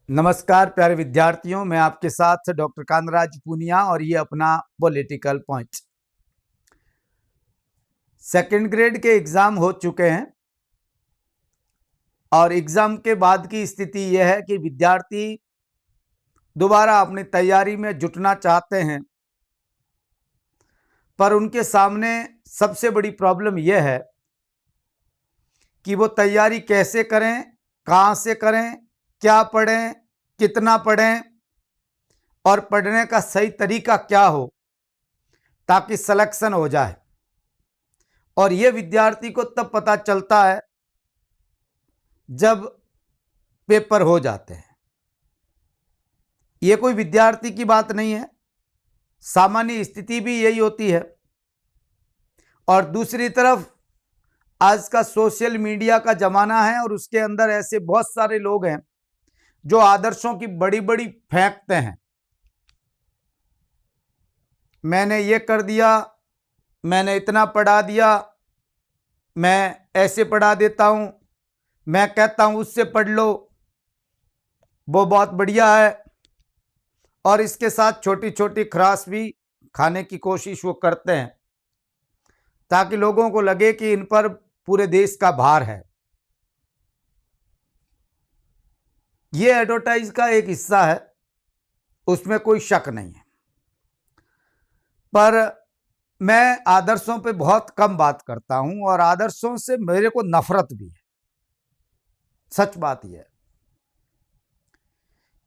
नमस्कार प्यारे विद्यार्थियों, मैं आपके साथ डॉक्टर कांतराज पूनिया और ये अपना पॉलिटिकल पॉइंट। सेकंड ग्रेड के एग्ज़ाम हो चुके हैं और एग्ज़ाम के बाद की स्थिति यह है कि विद्यार्थी दोबारा अपनी तैयारी में जुटना चाहते हैं, पर उनके सामने सबसे बड़ी प्रॉब्लम यह है कि वो तैयारी कैसे करें, कहाँ से करें, क्या पढ़ें, कितना पढ़ें और पढ़ने का सही तरीका क्या हो ताकि सिलेक्शन हो जाए। और ये विद्यार्थी को तब पता चलता है जब पेपर हो जाते हैं। ये कोई विद्यार्थी की बात नहीं है, सामान्य स्थिति भी यही होती है। और दूसरी तरफ आज का सोशल मीडिया का जमाना है और उसके अंदर ऐसे बहुत सारे लोग हैं जो आदर्शों की बड़ी बड़ी फेंकते हैं। मैंने ये कर दिया, मैंने इतना पढ़ा दिया, मैं ऐसे पढ़ा देता हूं, मैं कहता हूं उससे पढ़ लो, वो बहुत बढ़िया है। और इसके साथ छोटी छोटी खराश भी खाने की कोशिश वो करते हैं ताकि लोगों को लगे कि इन पर पूरे देश का भार है। ये एडवर्टाइज का एक हिस्सा है, उसमें कोई शक नहीं है, पर मैं आदर्शों पे बहुत कम बात करता हूं और आदर्शों से मेरे को नफरत भी है। सच बात यह है,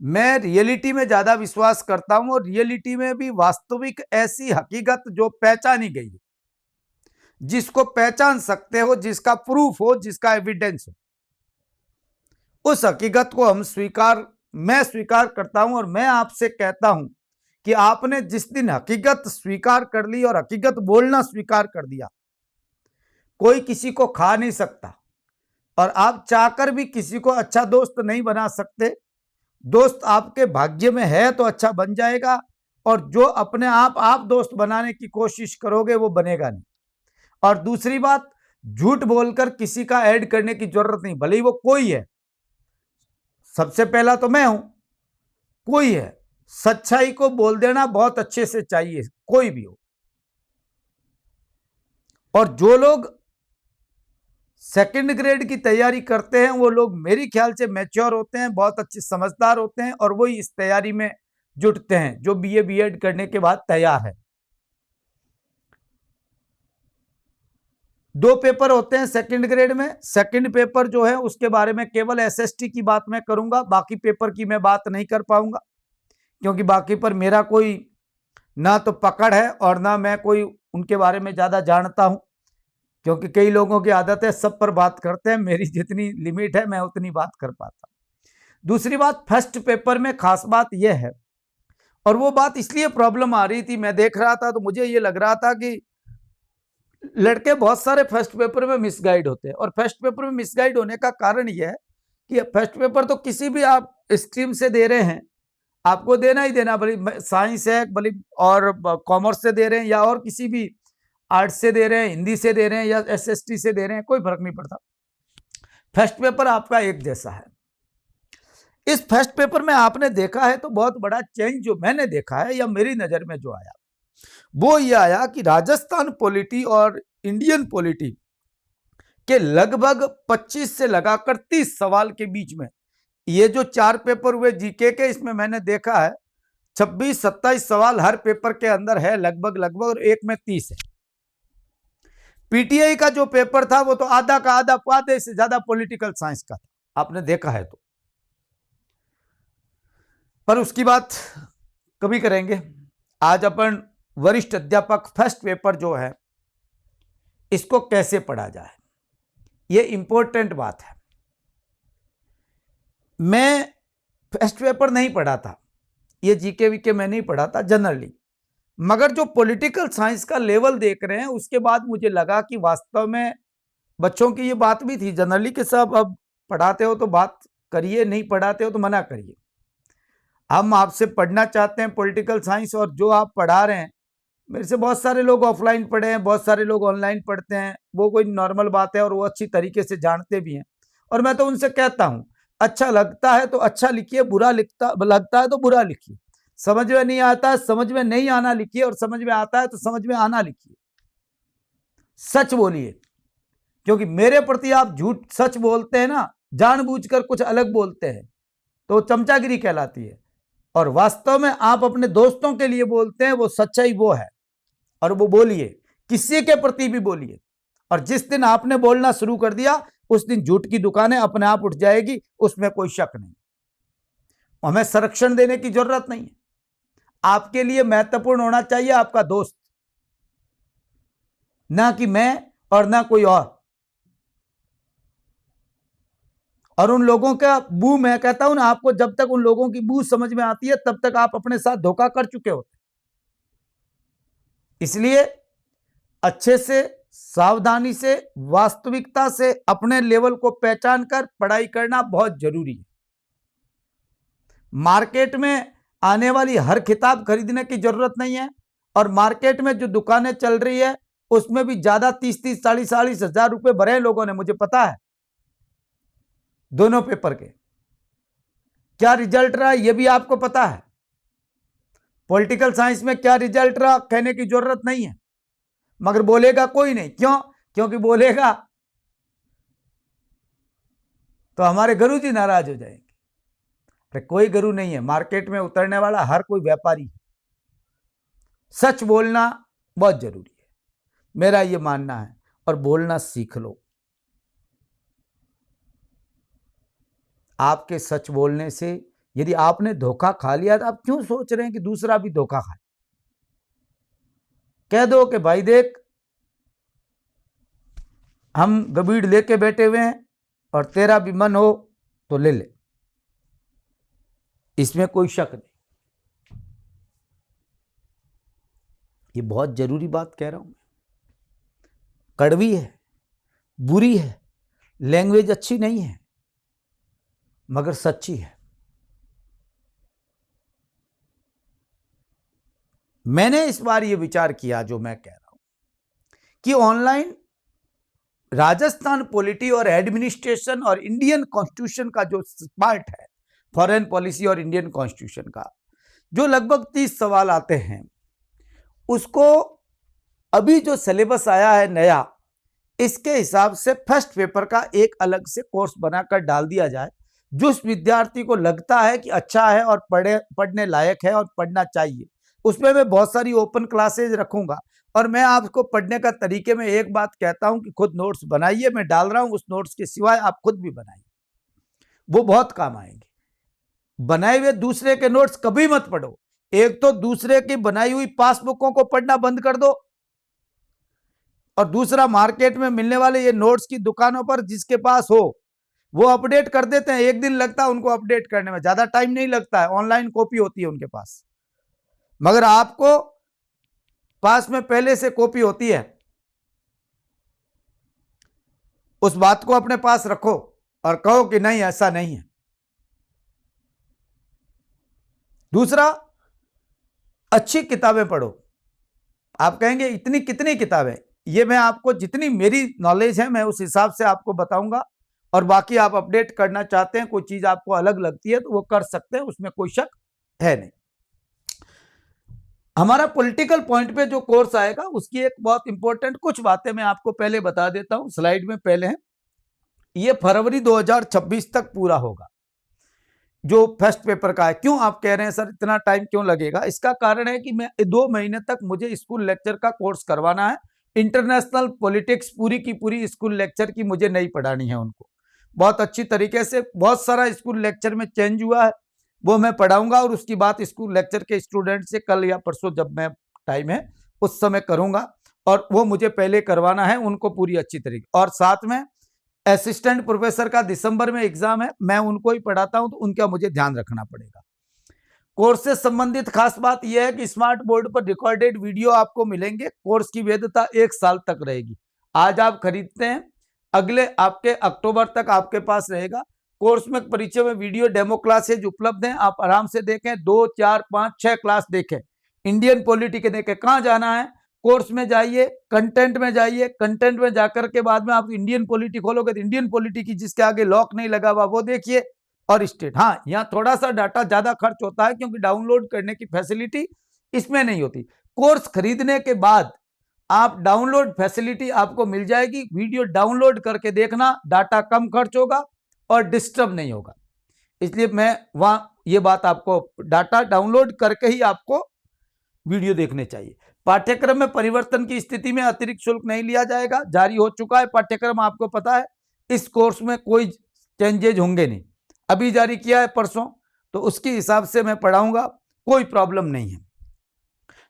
मैं रियलिटी में ज्यादा विश्वास करता हूं और रियलिटी में भी वास्तविक ऐसी हकीकत जो पहचानी गई है, जिसको पहचान सकते हो, जिसका प्रूफ हो, जिसका एविडेंस हो, उस हकीकत को मैं स्वीकार करता हूं। और मैं आपसे कहता हूं कि आपने जिस दिन हकीकत स्वीकार कर ली और हकीकत बोलना स्वीकार कर दिया, कोई किसी को खा नहीं सकता और आप चाहकर भी किसी को अच्छा दोस्त नहीं बना सकते। दोस्त आपके भाग्य में है तो अच्छा बन जाएगा, और जो अपने आप दोस्त बनाने की कोशिश करोगे वो बनेगा नहीं। और दूसरी बात, झूठ बोलकर किसी का ऐड करने की जरूरत नहीं, भले ही वो कोई है। सबसे पहला तो मैं हूं, कोई है, सच्चाई को बोल देना बहुत अच्छे से चाहिए, कोई भी हो। और जो लोग सेकंड ग्रेड की तैयारी करते हैं वो लोग मेरी ख्याल से मैच्योर होते हैं, बहुत अच्छे समझदार होते हैं और वही इस तैयारी में जुटते हैं जो बीए बीएड करने के बाद तैयार है। 2 पेपर होते हैं सेकंड ग्रेड में। सेकंड पेपर जो है उसके बारे में केवल एसएसटी की बात मैं करूंगा, बाकी पेपर की मैं बात नहीं कर पाऊंगा, क्योंकि बाकी पर मेरा कोई ना तो पकड़ है और ना मैं कोई उनके बारे में ज्यादा जानता हूं, क्योंकि कई लोगों की आदत है सब पर बात करते हैं। मेरी जितनी लिमिट है मैं उतनी बात कर पाता हूं। दूसरी बात, फर्स्ट पेपर में खास बात यह है, और वो बात इसलिए प्रॉब्लम आ रही थी, मैं देख रहा था तो मुझे ये लग रहा था कि लड़के बहुत सारे फर्स्ट पेपर में मिसगाइड होते हैं। और फर्स्ट पेपर में मिसगाइड होने का कारण यह है कि फर्स्ट पेपर तो किसी भी आप स्ट्रीम से दे रहे हैं, आपको देना ही देना, भले साइंस है, भले और कॉमर्स से दे रहे हैं या और किसी भी आर्ट्स से दे रहे हैं, हिंदी से दे रहे हैं या एसएसटी से दे रहे हैं, कोई फर्क नहीं पड़ता। फर्स्ट पेपर आपका एक जैसा है। इस फर्स्ट पेपर में आपने देखा है तो बहुत बड़ा चेंज जो मैंने देखा है या मेरी नजर में जो आया वो ये आया कि राजस्थान पॉलिटी और इंडियन पॉलिटी के लगभग 25 से लगाकर 30 सवाल के बीच में ये जो 4 पेपर हुए जीके के, इसमें मैंने देखा है 26-27 सवाल हर पेपर के अंदर है लगभग, और एक में 30 है। पीटीआई का जो पेपर था वो तो आधा का आधे से ज्यादा पॉलिटिकल साइंस का था, आपने देखा है तो। पर उसकी बात कभी करेंगे। आज अपन वरिष्ठ अध्यापक फर्स्ट पेपर जो है इसको कैसे पढ़ा जाए, ये इंपॉर्टेंट बात है। मैं फर्स्ट पेपर नहीं पढ़ा था, ये जीके वीके मैं नहीं पढ़ा था जनरली, मगर जो पॉलिटिकल साइंस का लेवल देख रहे हैं उसके बाद मुझे लगा कि वास्तव में बच्चों की ये बात भी थी जनरली कि सब अब पढ़ाते हो तो बात करिए, नहीं पढ़ाते हो तो मना करिए। हम आपसे पढ़ना चाहते हैं पॉलिटिकल साइंस, और जो आप पढ़ा रहे हैं, मेरे से बहुत सारे लोग ऑफलाइन पढ़े हैं, बहुत सारे लोग ऑनलाइन पढ़ते हैं, वो कोई नॉर्मल बात है और वो अच्छी तरीके से जानते भी हैं। और मैं तो उनसे कहता हूं अच्छा लगता है तो अच्छा लिखिए, बुरा लगता है तो बुरा लिखिए। समझ में नहीं आता है, समझ में नहीं आना लिखिए, और समझ में आता है तो समझ में आना लिखिए। सच बोलिए, क्योंकि मेरे प्रति आप झूठ सच बोलते हैं ना, जानबूझकर कुछ अलग बोलते हैं, तो चमचागिरी कहलाती है। और वास्तव में आप अपने दोस्तों के लिए बोलते हैं, वो सच्चाई वो है। और वो बोलिए, किसी के प्रति भी बोलिए। और जिस दिन आपने बोलना शुरू कर दिया, उस दिन झूठ की दुकानें अपने आप उठ जाएगी, उसमें कोई शक नहीं। हमें संरक्षण देने की जरूरत नहीं है। आपके लिए महत्वपूर्ण होना चाहिए आपका दोस्त, ना कि मैं और ना कोई और उन लोगों का बू, मैं कहता हूं ना आपको, जब तक उन लोगों की बू समझ में आती है तब तक आप अपने साथ धोखा कर चुके होते। इसलिए अच्छे से, सावधानी से, वास्तविकता से अपने लेवल को पहचान कर पढ़ाई करना बहुत जरूरी है। मार्केट में आने वाली हर किताब खरीदने की जरूरत नहीं है। और मार्केट में जो दुकानें चल रही है उसमें भी ज्यादा 30-30, 40-40 हजार रुपए भरे लोगों ने, मुझे पता है। दोनों पेपर के क्या रिजल्ट रहा यह भी आपको पता है। पॉलिटिकल साइंस में क्या रिजल्ट रहा कहने की जरूरत नहीं है, मगर बोलेगा कोई नहीं। क्यों? क्योंकि बोलेगा तो हमारे गुरुजी नाराज हो जाएंगे। अरे कोई गुरु नहीं है, मार्केट में उतरने वाला हर कोई व्यापारी है। सच बोलना बहुत जरूरी है, मेरा यह मानना है। और बोलना सीख लो। आपके सच बोलने से, यदि आपने धोखा खा लिया तो आप क्यों सोच रहे हैं कि दूसरा भी धोखा खाए? कह दो कि भाई देख, हम गबीड़ लेके बैठे हुए हैं और तेरा भी मन हो तो ले ले, इसमें कोई शक नहीं। ये बहुत जरूरी बात कह रहा हूं। कड़वी है, बुरी है, लैंग्वेज अच्छी नहीं है, मगर सच्ची है। मैंने इस बार ये विचार किया, जो मैं कह रहा हूं, कि ऑनलाइन राजस्थान पॉलिटी और एडमिनिस्ट्रेशन और इंडियन कॉन्स्टिट्यूशन का जो पार्ट है, फॉरेन पॉलिसी और इंडियन कॉन्स्टिट्यूशन का, जो लगभग 30 सवाल आते हैं, उसको अभी जो सिलेबस आया है नया, इसके हिसाब से फर्स्ट पेपर का एक अलग से कोर्स बनाकर डाल दिया जाए। जो विद्यार्थी को लगता है कि अच्छा है और पढ़ने लायक है और पढ़ना चाहिए, उसमें मैं बहुत सारी ओपन क्लासेज रखूंगा। और मैं आपको पढ़ने का तरीके में एक बात कहता हूं कि खुद नोट्स बनाइए, मैं डाल रहा हूं, उस नोट्स के सिवाय आप खुद भी बनाइए, वो बहुत काम आएंगे। बनाए हुए दूसरे के नोट्स कभी मत पढ़ो। एक तो दूसरे की बनाई हुई पासबुकों को पढ़ना बंद कर दो, और दूसरा मार्केट में मिलने वाले ये नोट्स की दुकानों पर जिसके पास हो वो अपडेट कर देते हैं। एक दिन लगता है उनको अपडेट करने में, ज्यादा टाइम नहीं लगता है, ऑनलाइन कॉपी होती है उनके पास। मगर आपको पास में पहले से कॉपी होती है, उस बात को अपने पास रखो और कहो कि नहीं, ऐसा नहीं है। दूसरा, अच्छी किताबें पढ़ो। आप कहेंगे इतनी कितनी किताबें? ये मैं आपको, जितनी मेरी नॉलेज है मैं उस हिसाब से आपको बताऊंगा। और बाकी आप अपडेट करना चाहते हैं, कोई चीज आपको अलग लगती है तो वो कर सकते हैं, उसमें कोई शक है नहीं। हमारा पॉलिटिकल पॉइंट पे जो कोर्स आएगा, उसकी एक बहुत इंपॉर्टेंट कुछ बातें मैं आपको पहले बता देता हूं, स्लाइड में पहले है। ये फरवरी 2026 तक पूरा होगा, जो फर्स्ट पेपर का है। क्यों आप कह रहे हैं सर इतना टाइम क्यों लगेगा? इसका कारण है कि मैं 2 महीने तक मुझे स्कूल लेक्चर का कोर्स करवाना है। इंटरनेशनल पॉलिटिक्स पूरी की पूरी स्कूल लेक्चर की मुझे नहीं पढ़ानी है उनको, बहुत अच्छी तरीके से। बहुत सारा स्कूल लेक्चर में चेंज हुआ है, वो मैं पढ़ाऊंगा। और उसकी बात स्कूल लेक्चर के स्टूडेंट से कल या परसों, जब मैं टाइम है उस समय करूंगा। और वो मुझे पहले करवाना है उनको पूरी अच्छी तरीके। और साथ में असिस्टेंट प्रोफेसर का दिसंबर में एग्जाम है, मैं उनको ही पढ़ाता हूं, तो उनका मुझे ध्यान रखना पड़ेगा। कोर्स से संबंधित खास बात यह है कि स्मार्ट बोर्ड पर रिकॉर्डेड वीडियो आपको मिलेंगे। कोर्स की वैधता 1 साल तक रहेगी। आज आप खरीदते हैं, अगले आपके अक्टूबर तक आपके पास रहेगा। कोर्स में परिचय में वीडियो डेमो क्लासेज उपलब्ध हैं, आप आराम से देखें, 2, 4, 5, 6 क्लास देखें। इंडियन पॉलिटी के देखें। कहां जाना है? कोर्स में जाइए, कंटेंट में जाइए, कंटेंट में जाकर के बाद में आप इंडियन पॉलिटी खोलोगे तो इंडियन पॉलिटी की जिसके आगे लॉक नहीं लगा हुआ वो देखिए, और स्टेट। हाँ, यहाँ थोड़ा सा डाटा ज्यादा खर्च होता है क्योंकि डाउनलोड करने की फैसिलिटी इसमें नहीं होती। कोर्स खरीदने के बाद आप डाउनलोड फैसिलिटी आपको मिल जाएगी। वीडियो डाउनलोड करके देखना, डाटा कम खर्च होगा और डिस्टर्ब नहीं होगा। इसलिए मैं वहां ये बात आपको, डाटा डाउनलोड करके ही आपको वीडियो देखने चाहिए। पाठ्यक्रम में परिवर्तन की स्थिति में अतिरिक्त शुल्क नहीं लिया जाएगा। जारी हो चुका है पाठ्यक्रम, आपको पता है। इस कोर्स में कोई चेंजेज होंगे नहीं, अभी जारी किया है परसों, तो उसके हिसाब से मैं पढ़ाऊंगा, कोई प्रॉब्लम नहीं है।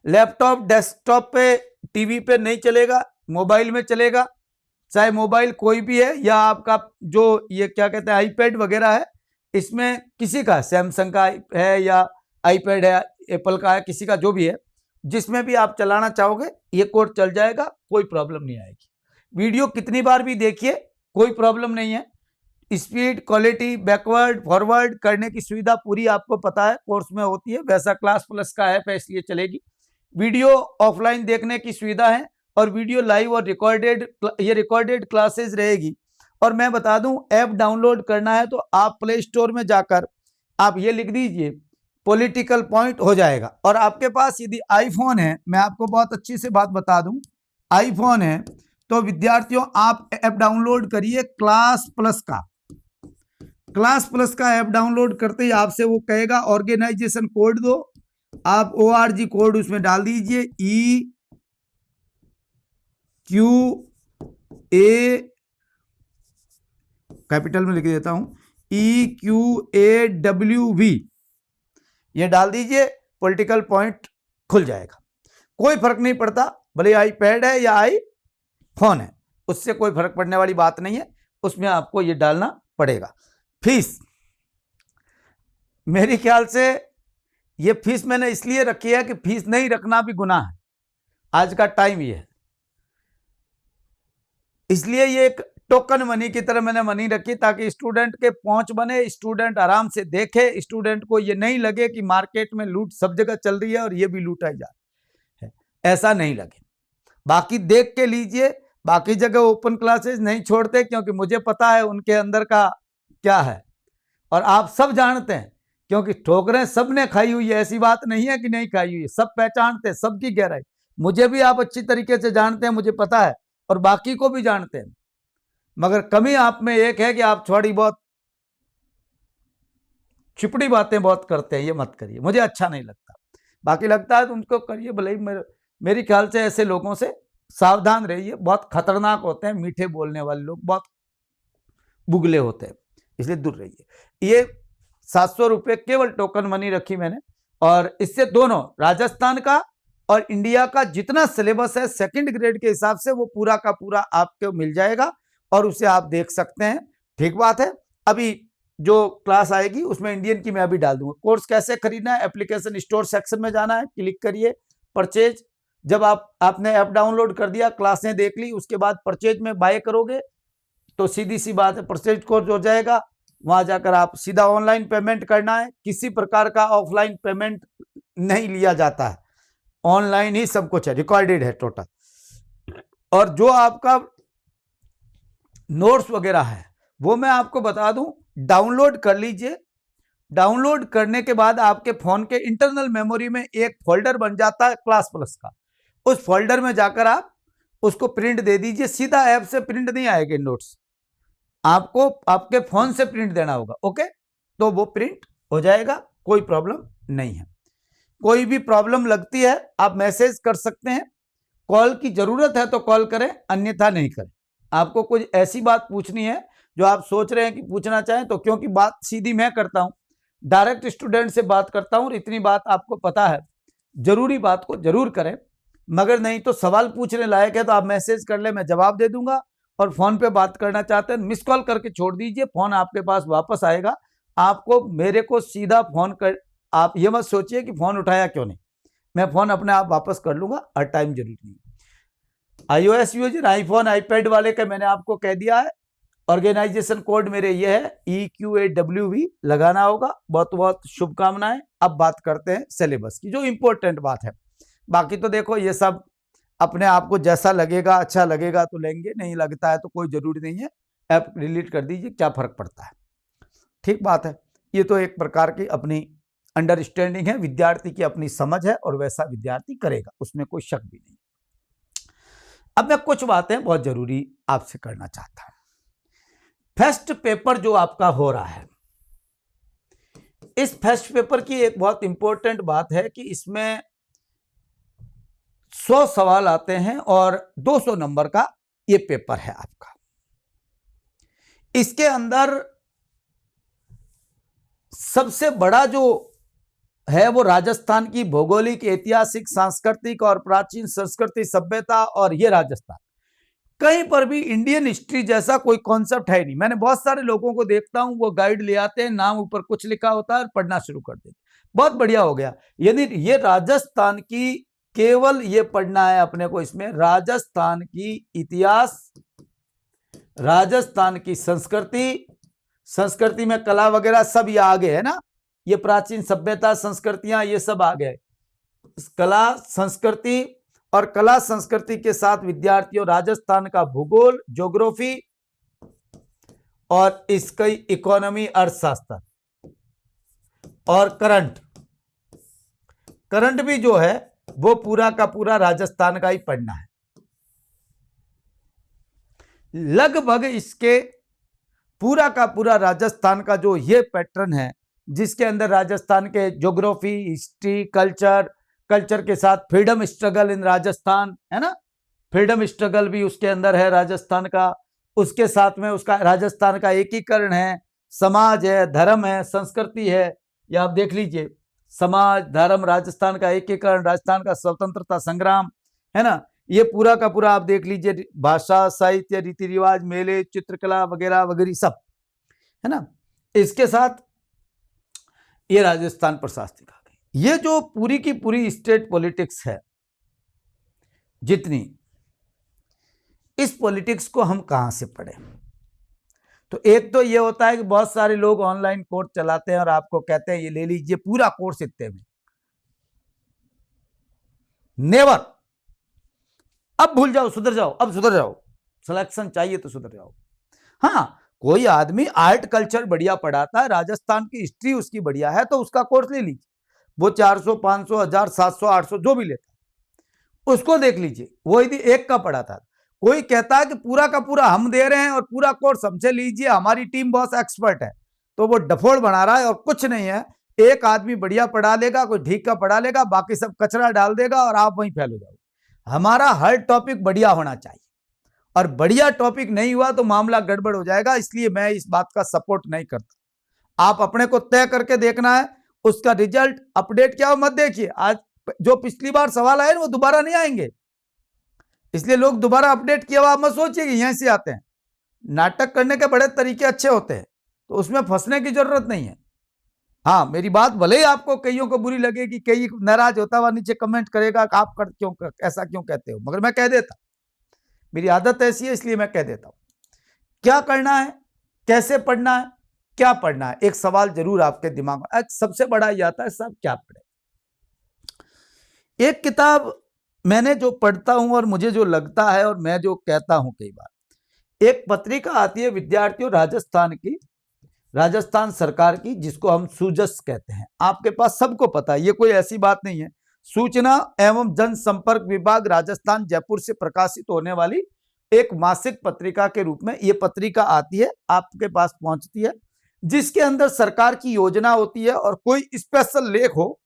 लैपटॉप डेस्कटॉप पे टीवी पे नहीं चलेगा, मोबाइल में चलेगा। चाहे मोबाइल कोई भी है या आपका जो ये क्या कहते हैं आईपैड वगैरह है, इसमें किसी का, सैमसंग का है या आईपैड है, एप्पल का है, किसी का जो भी है, जिसमें भी आप चलाना चाहोगे ये कोड चल जाएगा, कोई प्रॉब्लम नहीं आएगी। वीडियो कितनी बार भी देखिए, कोई प्रॉब्लम नहीं है। स्पीड, क्वालिटी, बैकवर्ड फॉरवर्ड करने की सुविधा पूरी आपको पता है कोर्स में होती है। वैसा क्लास प्लस का ऐप है इसलिए चलेगी। वीडियो ऑफलाइन देखने की सुविधा है और वीडियो लाइव और रिकॉर्डेड, ये रिकॉर्डेड क्लासेस रहेगी। और मैं बता दूं, ऐप डाउनलोड करना है तो आप प्ले स्टोर में जाकर आप ये लिख दीजिए पॉलिटिकल पॉइंट, हो जाएगा। और आपके पास यदि आईफोन है, मैं आपको बहुत अच्छी से बात बता दूं, आईफोन है तो विद्यार्थियों आप ऐप डाउनलोड करिए क्लास प्लस का। क्लास प्लस का ऐप डाउनलोड करते ही आपसे वो कहेगा ऑर्गेनाइजेशन कोड दो, आप ORG कोड उसमें डाल दीजिए, EQA, कैपिटल में लिख देता हूं, EQAWV, ये डाल दीजिए, पॉलिटिकल पॉइंट खुल जाएगा। कोई फर्क नहीं पड़ता भले आईपैड है या आईफोन है, उससे कोई फर्क पड़ने वाली बात नहीं है, उसमें आपको ये डालना पड़ेगा। फीस, मेरे ख्याल से ये फीस मैंने इसलिए रखी है कि फीस नहीं रखना भी गुनाह है, आज का टाइम ये है, इसलिए ये एक टोकन मनी की तरह मैंने मनी रखी ताकि स्टूडेंट के पहुंच बने, स्टूडेंट आराम से देखे, स्टूडेंट को ये नहीं लगे कि मार्केट में लूट सब जगह चल रही है और ये भी लूटा जा रहा है, ऐसा नहीं लगे। बाकी देख के लीजिए, बाकी जगह ओपन क्लासेस नहीं छोड़ते क्योंकि मुझे पता है उनके अंदर का क्या है और आप सब जानते हैं, क्योंकि ठोकरें सबने खाई हुई है, ऐसी बात नहीं है कि नहीं खाई हुई है, सब पहचानते हैं, सबकी गहराई मुझे भी आप अच्छी तरीके से जानते हैं, मुझे पता है और बाकी को भी जानते हैं। मगर कमी आप में एक है कि आप थोड़ी बहुत छिपड़ी बातें बहुत करते हैं, ये मत करिए, मुझे अच्छा नहीं लगता। बाकी लगता है तो उनको करिए, भले ही मेरी ख्याल से ऐसे लोगों से सावधान रहिए, बहुत खतरनाक होते हैं, मीठे बोलने वाले लोग बहुत बुगले होते हैं, इसलिए दूर रहिए। ये 700 रुपये केवल टोकन मनी रखी मैंने, और इससे दोनों राजस्थान का और इंडिया का जितना सिलेबस है सेकंड ग्रेड के हिसाब से वो पूरा का पूरा आपको मिल जाएगा और उसे आप देख सकते हैं। ठीक बात है। अभी जो क्लास आएगी उसमें इंडियन की मैं अभी डाल दूंगा। कोर्स कैसे खरीदना है, एप्लीकेशन स्टोर सेक्शन में जाना है, क्लिक करिए परचेज। जब आपने ऐप डाउनलोड कर दिया, क्लासें देख ली, उसके बाद परचेज में बाय करोगे तो सीधी सी बात है परचेज कोर्स हो जाएगा। वहां जाकर आप सीधा ऑनलाइन पेमेंट करना है, किसी प्रकार का ऑफलाइन पेमेंट नहीं लिया जाता है, ऑनलाइन ही सब कुछ है, रिकॉर्डेड है टोटल। और जो आपका नोट्स वगैरह है वो मैं आपको बता दूं, डाउनलोड कर लीजिए। डाउनलोड करने के बाद आपके फोन के इंटरनल मेमोरी में एक फोल्डर बन जाता है क्लास प्लस का, उस फोल्डर में जाकर आप उसको प्रिंट दे दीजिए। सीधा ऐप से प्रिंट नहीं आएंगे नोट्स, आपको आपके फोन से प्रिंट देना होगा। ओके, तो वो प्रिंट हो जाएगा, कोई प्रॉब्लम नहीं है। कोई भी प्रॉब्लम लगती है आप मैसेज कर सकते हैं, कॉल की जरूरत है तो कॉल करें, अन्यथा नहीं करें। आपको कुछ ऐसी बात पूछनी है जो आप सोच रहे हैं कि पूछना चाहें तो, क्योंकि बात सीधी मैं करता हूं, डायरेक्ट स्टूडेंट से बात करता हूं, इतनी बात आपको पता है, जरूरी बात को जरूर करें। मगर नहीं तो सवाल पूछने लायक है तो आप मैसेज कर ले, मैं जवाब दे दूंगा। और फोन पे बात करना चाहते हैं मिस कॉल करके छोड़ दीजिए, फोन आपके पास वापस आएगा। आपको मेरे को सीधा फोन कर, आप ये मत सोचिए कि फोन उठाया क्यों नहीं, मैं फोन अपने आप वापस कर लूंगा, हर टाइम जरूरी नहीं। iOS यूजर, आईफोन आईपैड वाले का मैंने आपको कह दिया है, ऑर्गेनाइजेशन कोड मेरे ये है EQAWV, लगाना होगा। बहुत बहुत शुभकामनाएं। अब बात करते हैं सिलेबस की, जो इंपॉर्टेंट बात है। बाकी तो देखो ये सब अपने आप को जैसा लगेगा, अच्छा लगेगा तो लेंगे, नहीं लगता है तो कोई जरूरी नहीं है, ऐप डिलीट कर दीजिए, क्या फर्क पड़ता है। ठीक बात है। ये तो एक प्रकार की अपनी अंडरस्टैंडिंग है, विद्यार्थी की अपनी समझ है और वैसा विद्यार्थी करेगा, उसमें कोई शक भी नहीं। अब मैं कुछ बातें बहुत जरूरी आपसे करना चाहता हूं। फर्स्ट पेपर जो आपका हो रहा है, इस फर्स्ट पेपर की एक बहुत इंपॉर्टेंट बात है कि इसमें 100 सवाल आते हैं और 200 नंबर का ये पेपर है आपका। इसके अंदर सबसे बड़ा जो है वो राजस्थान की भौगोलिक, ऐतिहासिक, सांस्कृतिक और प्राचीन संस्कृति, सभ्यता, और ये राजस्थान, कहीं पर भी इंडियन हिस्ट्री जैसा कोई कॉन्सेप्ट है नहीं। मैंने बहुत सारे लोगों को देखता हूं, वो गाइड ले आते हैं, नाम ऊपर कुछ लिखा होता है और पढ़ना शुरू कर देते, बहुत बढ़िया हो गया। यदि ये राजस्थान की केवल ये पढ़ना है अपने को, इसमें राजस्थान की इतिहास, राजस्थान की संस्कृति, संस्कृति में कला वगैरह सब ये आगे है ना, ये प्राचीन सभ्यता, संस्कृतियां, ये सब आ गए। कला संस्कृति और कला संस्कृति के साथ विद्यार्थियों राजस्थान का भूगोल, ज्योग्राफी और इसकी इकोनॉमी, अर्थशास्त्र और करंट भी जो है वो पूरा का पूरा राजस्थान का ही पढ़ना है। लगभग इसके पूरा का पूरा राजस्थान का जो ये पैटर्न है, जिसके अंदर राजस्थान के ज्योग्राफी, हिस्ट्री, कल्चर के साथ फ्रीडम स्ट्रगल इन राजस्थान, है ना, फ्रीडम स्ट्रगल भी उसके अंदर है राजस्थान का। उसके साथ में उसका राजस्थान का एकीकरण है, समाज है, धर्म है, संस्कृति है, ये आप देख लीजिए, समाज, धर्म, राजस्थान का एकीकरण, राजस्थान का स्वतंत्रता संग्राम, है ना, ये पूरा का पूरा आप देख लीजिए, भाषा, साहित्य, रीति रिवाज, मेले, चित्रकला वगैरह वगैरह सब, है ना। इसके साथ ये राजस्थान प्रशासनिक आ गई। ये जो पूरी की पूरी स्टेट पॉलिटिक्स है जितनी, इस पॉलिटिक्स को हम कहां से पढ़ें? तो एक तो ये होता है कि बहुत सारे लोग ऑनलाइन कोर्स चलाते हैं और आपको कहते हैं ये ले लीजिए पूरा कोर्स इतने में। नेवर। अब भूल जाओ, सुधर जाओ, अब सुधर जाओ, सिलेक्शन चाहिए तो सुधर जाओ। हाँ, कोई आदमी आर्ट कल्चर बढ़िया पढ़ाता है, राजस्थान की हिस्ट्री उसकी बढ़िया है, तो उसका कोर्स ले लीजिए, वो 400, 500, 1000, 700, 800 जो भी लेता है उसको देख लीजिए। वो यदि एक का पढ़ाता है, कोई कहता है कि पूरा का पूरा हम दे रहे हैं और पूरा कोर्स हमसे लीजिए, हमारी टीम बहुत एक्सपर्ट है, तो वो डफोड़ बना रहा है और कुछ नहीं है। एक आदमी बढ़िया पढ़ा लेगा, कोई ठीक का पढ़ा लेगा, बाकी सब कचरा डाल देगा और आप वहीं फैल हो जाओगे। हमारा हर टॉपिक बढ़िया होना चाहिए, और बढ़िया टॉपिक नहीं हुआ तो मामला गड़बड़ हो जाएगा, इसलिए मैं इस बात का सपोर्ट नहीं करता। आप अपने को तय करके देखना है, उसका रिजल्ट अपडेट क्या हो मत देखिए। आज जो पिछली बार सवाल आए वो दोबारा नहीं आएंगे, इसलिए लोग दोबारा अपडेट किया हुआ मत सोचिए कि यहीं से आते हैं। नाटक करने के बड़े तरीके अच्छे होते हैं, तो उसमें फंसने की जरूरत नहीं है। हाँ, मेरी बात भले ही आपको कईयों को बुरी लगेगी, कई नाराज होता हुआ नीचे कमेंट करेगा कि आप ऐसा क्यों कहते हो, मगर मैं कह देता, मेरी आदत ऐसी है इसलिए मैं कह देता हूं। क्या करना है, कैसे पढ़ना है, क्या पढ़ना है, एक सवाल जरूर आपके दिमाग में। सबसे बड़ा ये आता है साहब क्या पढ़े। एक किताब मैंने जो पढ़ता हूं और मुझे जो लगता है और मैं जो कहता हूं कई बार, एक पत्रिका आती है विद्यार्थियों राजस्थान की, राजस्थान सरकार की, जिसको हम सूजस कहते हैं। आपके पास सबको पता है, ये कोई ऐसी बात नहीं है। सूचना एवं जनसंपर्क विभाग राजस्थान जयपुर से प्रकाशित होने वाली एक मासिक पत्रिका के रूप में ये पत्रिका आती है, आपके पास पहुंचती है, जिसके अंदर सरकार की योजना होती है और कोई स्पेशल लेख हो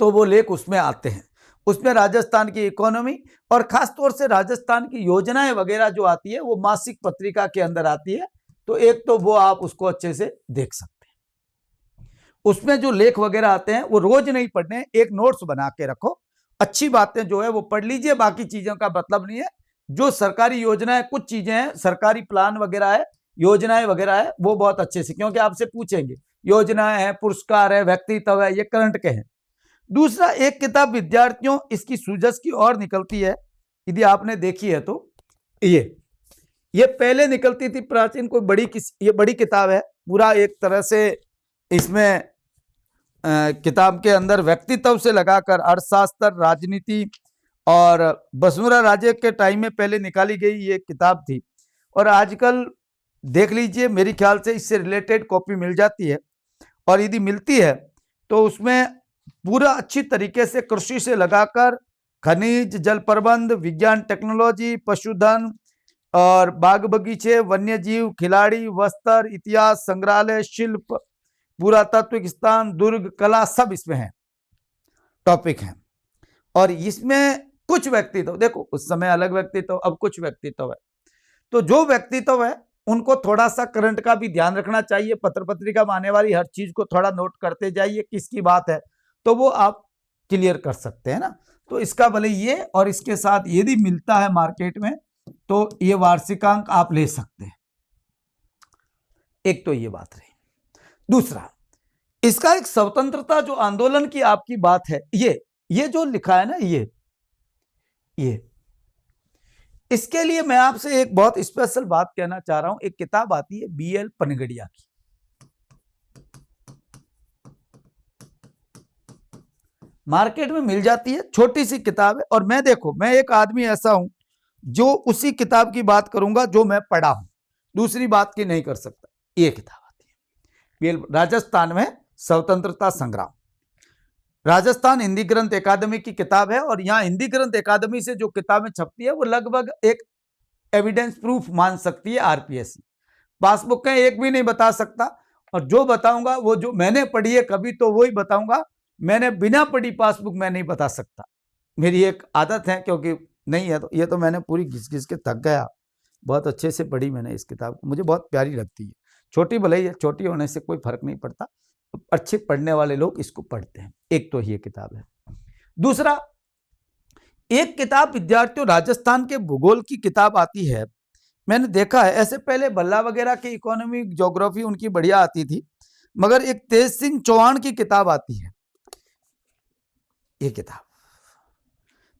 तो वो लेख उसमें आते हैं। उसमें राजस्थान की इकोनॉमी और खासतौर से राजस्थान की योजनाएं वगैरह जो आती है वो मासिक पत्रिका के अंदर आती है। तो एक तो वो आप उसको अच्छे से देख सकते हैं। उसमें जो लेख वगैरह आते हैं वो रोज नहीं पढ़ने, एक नोट्स बना के रखो, अच्छी बातें जो है वो पढ़ लीजिए, बाकी चीजों का मतलब नहीं है। जो सरकारी योजनाएं, कुछ चीजें हैं, सरकारी प्लान वगैरह है, योजनाएं वगैरह है, वो बहुत अच्छे से, क्योंकि आपसे पूछेंगे योजनाएं हैं, पुरस्कार है, व्यक्तित्व है, ये करंट के हैं। दूसरा, एक किताब विद्यार्थियों इसकी सूजस की और निकलती है, यदि आपने देखी है तो ये पहले निकलती थी प्राचीन, कोई ये बड़ी किताब है, पूरा एक तरह से इसमें किताब के अंदर व्यक्तित्व से लगाकर अर्थशास्त्र, राजनीति और बसुमरा राजे के टाइम में पहले निकाली गई ये किताब थी। और आजकल देख लीजिए, मेरे ख्याल से इससे रिलेटेड कॉपी मिल जाती है। और यदि मिलती है तो उसमें पूरा अच्छी तरीके से कृषि से लगाकर खनिज, जल प्रबंध, विज्ञान, टेक्नोलॉजी, पशुधन और बाग बगीचे, वन्य जीव, खिलाड़ी, वस्त्र, इतिहास, संग्रहालय, शिल्प, पुरातात्विक स्थान, दुर्ग, कला, सब इसमें है, टॉपिक है। और इसमें कुछ व्यक्तित्व, देखो उस समय अलग व्यक्तित्व, अब कुछ व्यक्तित्व है, तो जो व्यक्तित्व है उनको थोड़ा सा करंट का भी ध्यान रखना चाहिए। पत्र पत्रिका में आने वाली हर चीज को थोड़ा नोट करते जाइए, किसकी बात है, तो वो आप क्लियर कर सकते हैं ना। तो इसका भले ये और इसके साथ यदि मिलता है मार्केट में तो ये वार्षिकांक आप ले सकते हैं। एक तो ये बात रही। दूसरा, इसका एक स्वतंत्रता जो आंदोलन की आपकी बात है, ये जो लिखा है ना, ये इसके लिए मैं आपसे एक बहुत स्पेशल बात कहना चाह रहा हूं। एक किताब आती है BL पनगड़िया की, मार्केट में मिल जाती है, छोटी सी किताब है। और मैं एक आदमी ऐसा हूं जो उसी किताब की बात करूंगा जो मैं पढ़ा हूं, दूसरी बात की नहीं कर सकता। ये किताब आती है BL, राजस्थान में स्वतंत्रता संग्राम, राजस्थान हिंदी ग्रंथ अकादमी की किताब है। और यहां हिंदी ग्रंथ अकादमी से जो किताबें छपती है वो लगभग एक एविडेंस प्रूफ मान सकती है RPSC। पासबुक का एक भी नहीं बता सकता, और जो बताऊंगा वो जो मैंने पढ़ी है कभी तो वो ही बताऊंगा, मैंने बिना पढ़ी पासबुक मैं नहीं बता सकता। मेरी एक आदत है, क्योंकि नहीं है तो ये तो मैंने पूरी घिस घिस के थक गया। बहुत अच्छे से पढ़ी मैंने इस किताब को, मुझे बहुत प्यारी लगती है। छोटी भले ही है, छोटी होने से कोई फर्क नहीं पड़ता, अच्छे पढ़ने वाले लोग इसको पढ़ते हैं। एक तो ये किताब है। दूसरा, एक किताब विद्यार्थियों राजस्थान के भूगोल की किताब आती है, मैंने देखा है ऐसे पहले भल्ला वगैरह की इकोनॉमी ज्योग्राफी उनकी बढ़िया आती थी, मगर एक तेज सिंह चौहान की किताब आती है, ये किताब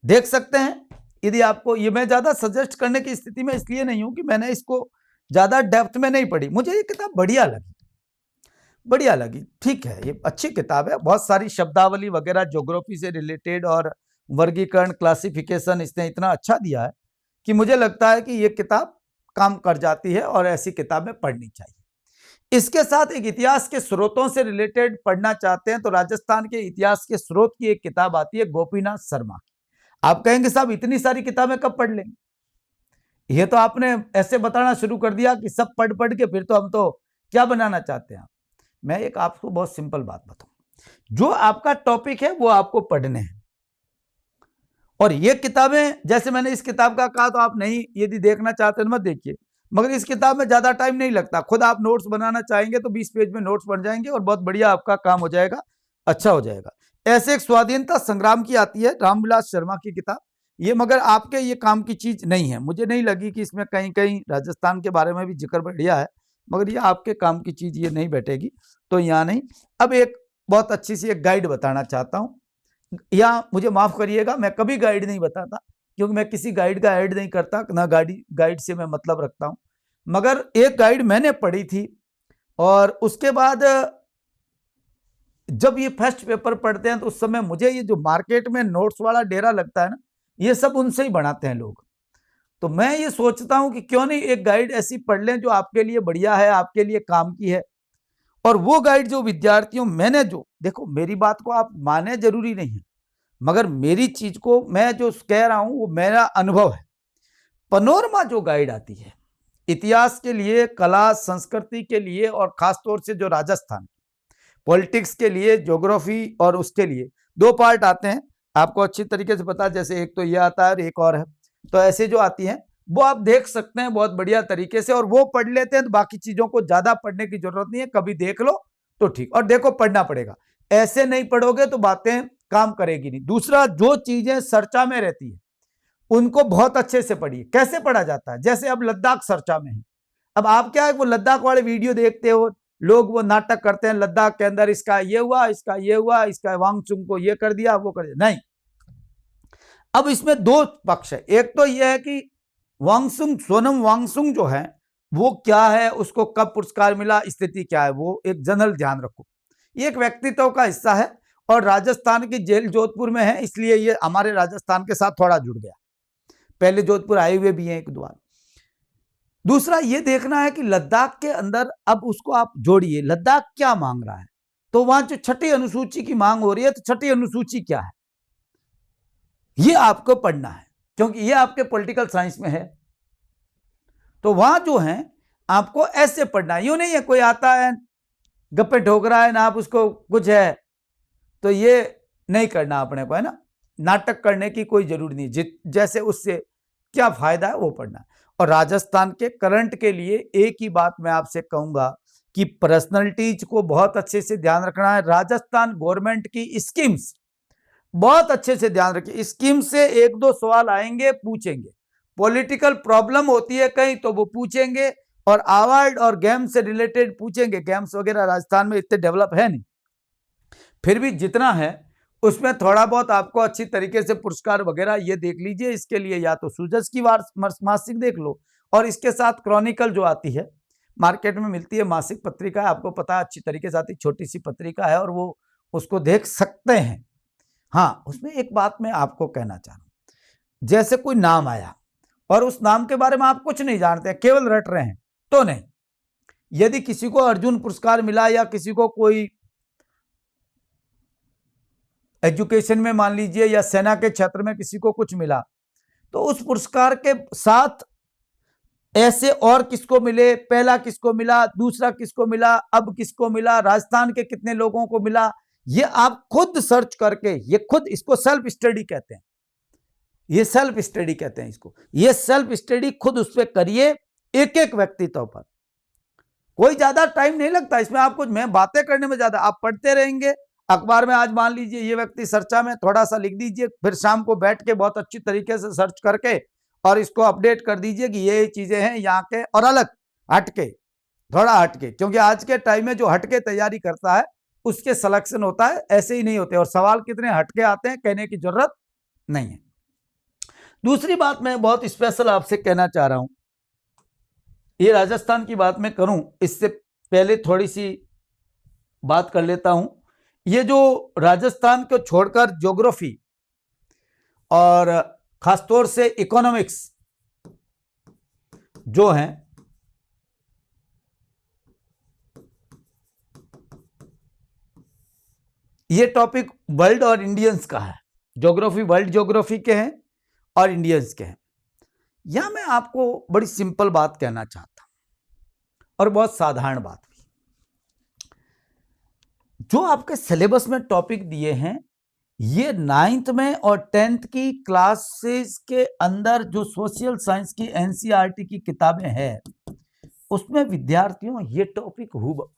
देख सकते हैं। यदि आपको ये, मैं ज्यादा सजेस्ट करने की स्थिति में इसलिए नहीं हूं कि मैंने इसको ज्यादा डेप्थ में नहीं पढ़ी, मुझे ये किताब बढ़िया लगी, ठीक है, ये अच्छी किताब है। बहुत सारी शब्दावली वगैरह ज्योग्राफी से रिलेटेड और वर्गीकरण, क्लासिफिकेशन इसने इतना अच्छा दिया है कि मुझे लगता है कि ये किताब काम कर जाती है और ऐसी किताबें पढ़नी चाहिए। इसके साथ एक इतिहास के स्रोतों से रिलेटेड पढ़ना चाहते हैं तो राजस्थान के इतिहास के स्रोत की एक किताब आती है गोपीनाथ शर्मा की। आप कहेंगे साहब इतनी सारी किताबें कब पढ़ लेंगे, ये तो आपने ऐसे बताना शुरू कर दिया कि सब पढ़ पढ़ के फिर तो हम तो क्या बनाना चाहते हैं। मैं एक आपको बहुत सिंपल बात बताऊं, जो आपका टॉपिक है वो आपको पढ़ने हैं। और ये किताबें, जैसे मैंने इस किताब का कहा, तो आप नहीं यदि देखना चाहते हैं मत देखिए, मगर इस किताब में ज्यादा टाइम नहीं लगता। खुद आप नोट्स बनाना चाहेंगे तो 20 पेज में नोट्स बन जाएंगे और बहुत बढ़िया आपका काम हो जाएगा, अच्छा हो जाएगा। ऐसे एक स्वाधीनता संग्राम की आती है रामविलास शर्मा की किताब, ये मगर आपके ये काम की चीज नहीं है। मुझे नहीं लगी कि इसमें कहीं कहीं राजस्थान के बारे में भी जिक्र बढ़िया है, मगर ये आपके काम की चीज ये नहीं बैठेगी, तो यहाँ नहीं। अब एक बहुत अच्छी सी एक गाइड बताना चाहता हूँ। यहाँ मुझे माफ करिएगा, मैं कभी गाइड नहीं बताता, क्योंकि मैं किसी गाइड का ऐड नहीं करता, ना गाइड से मैं मतलब रखता हूँ। मगर एक गाइड मैंने पढ़ी थी, और उसके बाद जब ये फर्स्ट पेपर पढ़ते हैं तो उस समय मुझे ये जो मार्केट में नोट्स वाला डेरा लगता है ना, ये सब उनसे ही बनाते हैं लोग। तो मैं ये सोचता हूं कि क्यों नहीं एक गाइड ऐसी पढ़ लें जो आपके लिए बढ़िया है, आपके लिए काम की है। और वो गाइड जो विद्यार्थियों, मैंने जो, देखो मेरी बात को आप माने जरूरी नहीं है, मगर मेरी चीज को मैं जो कह रहा हूं वो मेरा अनुभव है। पनोरमा जो गाइड आती है इतिहास के लिए, कला संस्कृति के लिए, और खासतौर से जो राजस्थान पॉलिटिक्स के लिए, ज्योग्राफी और उसके लिए 2 पार्ट आते हैं, आपको अच्छी तरीके से पता है। जैसे एक तो ये आता है और एक और है, तो ऐसे जो आती हैं वो आप देख सकते हैं बहुत बढ़िया तरीके से, और वो पढ़ लेते हैं तो बाकी चीजों को ज्यादा पढ़ने की जरूरत नहीं है, कभी देख लो तो ठीक। और देखो पढ़ना पड़ेगा, ऐसे नहीं पढ़ोगे तो बातें काम करेगी नहीं। दूसरा, जो चीजें चर्चा में रहती है उनको बहुत अच्छे से पढ़िए। कैसे पढ़ा जाता है, जैसे अब लद्दाख चर्चा में है, अब आप क्या है वो लद्दाख वाले वीडियो देखते हो, लोग वो नाटक करते हैं लद्दाख के अंदर इसका ये हुआ, इसका ये हुआ, इसका वांगचुंग को ये कर दिया, वो कर दिया, नहीं। अब इसमें 2 पक्ष है। एक तो यह है कि वांगसुंग, सोनम वांगसुंग जो है वो क्या है, उसको कब पुरस्कार मिला, स्थिति क्या है, वो एक जनरल ध्यान रखो। ये एक व्यक्तित्व का हिस्सा है, और राजस्थान की जेल जोधपुर में है, इसलिए ये हमारे राजस्थान के साथ थोड़ा जुड़ गया। पहले जोधपुर आए हुए भी हैं एक 2 बार। दूसरा ये देखना है कि लद्दाख के अंदर अब उसको आप जोड़िए, लद्दाख क्या मांग रहा है। तो वहां जो छठी अनुसूची की मांग हो रही है, तो छठी अनुसूची क्या है ये आपको पढ़ना है, क्योंकि ये आपके पॉलिटिकल साइंस में है। तो वहां जो है आपको ऐसे पढ़ना है, यूं नहीं है कोई आता है गप्पे ठोक रहा है ना, आप उसको कुछ है तो ये नहीं करना अपने को, है ना। नाटक करने की कोई जरूरत नहीं, जैसे उससे क्या फायदा है वो पढ़ना है। और राजस्थान के करंट के लिए एक ही बात मैं आपसे कहूंगा कि पर्सनैलिटीज को बहुत अच्छे से ध्यान रखना है। राजस्थान गवर्नमेंट की स्कीम्स बहुत अच्छे से ध्यान रखिए, स्कीम से एक दो सवाल आएंगे, पूछेंगे। पॉलिटिकल प्रॉब्लम होती है कहीं तो वो पूछेंगे, और अवार्ड और गेम से रिलेटेड पूछेंगे। गेम्स वगैरह राजस्थान में इतने डेवलप है नहीं, फिर भी जितना है उसमें थोड़ा बहुत आपको अच्छी तरीके से पुरस्कार वगैरह ये देख लीजिए। इसके लिए या तो सूजस की मासिक देख लो, और इसके साथ क्रॉनिकल जो आती है मार्केट में मिलती है मासिक पत्रिका, आपको पता है अच्छी तरीके से आती, छोटी सी पत्रिका है और वो उसको देख सकते हैं। हाँ, उसमें एक बात मैं आपको कहना चाह रहा हूं, जैसे कोई नाम आया और उस नाम के बारे में आप कुछ नहीं जानते हैं, केवल रट रहे हैं, तो नहीं। यदि किसी को अर्जुन पुरस्कार मिला या किसी को कोई एजुकेशन में मान लीजिए या सेना के क्षेत्र में किसी को कुछ मिला, तो उस पुरस्कार के साथ ऐसे और किसको मिले, पहला किसको मिला, दूसरा किसको मिला, अब किसको मिला, राजस्थान के कितने लोगों को मिला, ये आप खुद सर्च करके, ये खुद, इसको सेल्फ स्टडी कहते हैं, ये सेल्फ स्टडी कहते हैं इसको। ये सेल्फ स्टडी खुद उस पर करिए, एक एक व्यक्तित्व पर। कोई ज्यादा टाइम नहीं लगता इसमें, आपको मैं बातें करने में ज्यादा, आप पढ़ते रहेंगे अखबार में। आज मान लीजिए ये व्यक्ति चर्चा में, थोड़ा सा लिख दीजिए, फिर शाम को बैठ के बहुत अच्छी तरीके से सर्च करके और इसको अपडेट कर दीजिए कि ये चीजें हैं यहाँ के, और अलग हटके, थोड़ा हटके, क्योंकि आज के टाइम में जो हटके तैयारी करता है उसके सिलेक्शन होता है, ऐसे ही नहीं होते। और सवाल कितने हटके आते हैं कहने की जरूरत नहीं है। दूसरी बात मैं बहुत स्पेशल आपसे कहना चाह रहा हूं, ये राजस्थान की बात मैं करूं इससे पहले थोड़ी सी बात कर लेता हूं। ये जो राजस्थान को छोड़कर ज्योग्राफी और खासतौर से इकोनॉमिक्स जो है, ये टॉपिक वर्ल्ड और इंडियंस का है। ज्योग्राफी वर्ल्ड ज्योग्राफी के हैं और इंडियंस के हैं। यहां मैं आपको बड़ी सिंपल बात कहना चाहता हूं और बहुत साधारण बात भी। जो आपके सिलेबस में टॉपिक दिए हैं, ये 9th में और 10th की क्लासेस के अंदर जो सोशल साइंस की एनसीईआरटी की किताबें हैं, उसमें विद्यार्थियों ये टॉपिक हूबहू है।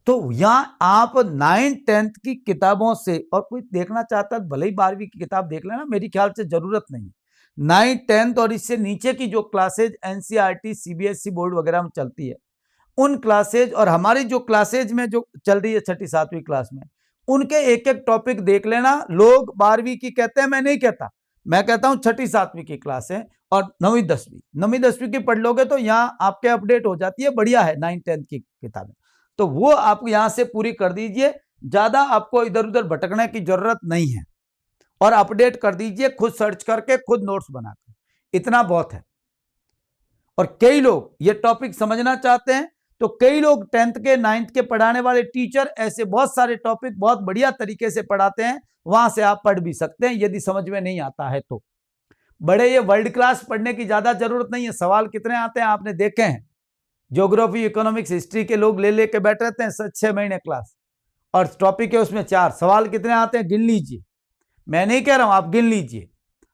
तो यहां आप 9th 10th की किताबों से, और कोई देखना चाहता है भले ही 12वीं की किताब देख लेना, मेरी ख्याल से जरूरत नहीं है। 9th 10th और इससे नीचे की जो क्लासेज एनसीईआरटी सीबीएसई बोर्ड वगैरह में चलती है, उन क्लासेज और हमारी जो क्लासेज में जो चल रही है 6ठी 7वीं क्लास में, उनके एक एक टॉपिक देख लेना। लोग 12वीं की कहते हैं, मैं नहीं कहता, मैं कहता हूं 6ठी 7वीं की क्लास है और 9वीं 10वीं की पढ़ लोगे तो यहां आपके अपडेट हो जाती है, बढ़िया है 9th 10th की किताबें। तो वो आप यहां से पूरी कर दीजिए, ज्यादा आपको इधर उधर भटकने की जरूरत नहीं है, और अपडेट कर दीजिए खुद सर्च करके, खुद नोट्स बनाकर, इतना बहुत है। और कई लोग ये टॉपिक समझना चाहते हैं, तो कई लोग 10th के 9th के पढ़ाने वाले टीचर ऐसे बहुत सारे टॉपिक बहुत बढ़िया तरीके से पढ़ाते हैं, वहां से आप पढ़ भी सकते हैं यदि समझ में नहीं आता है तो। बड़े ये वर्ल्ड क्लास पढ़ने की ज्यादा जरूरत नहीं है। सवाल कितने आते हैं आपने देखे हैं, ज्योग्राफी इकोनॉमिक्स हिस्ट्री के लोग ले लेके बैठ रहते हैं 6 महीने क्लास, और टॉपिक है उसमें 4, सवाल कितने आते हैं गिन लीजिए। मैं नहीं कह रहा हूं, आप गिन लीजिए,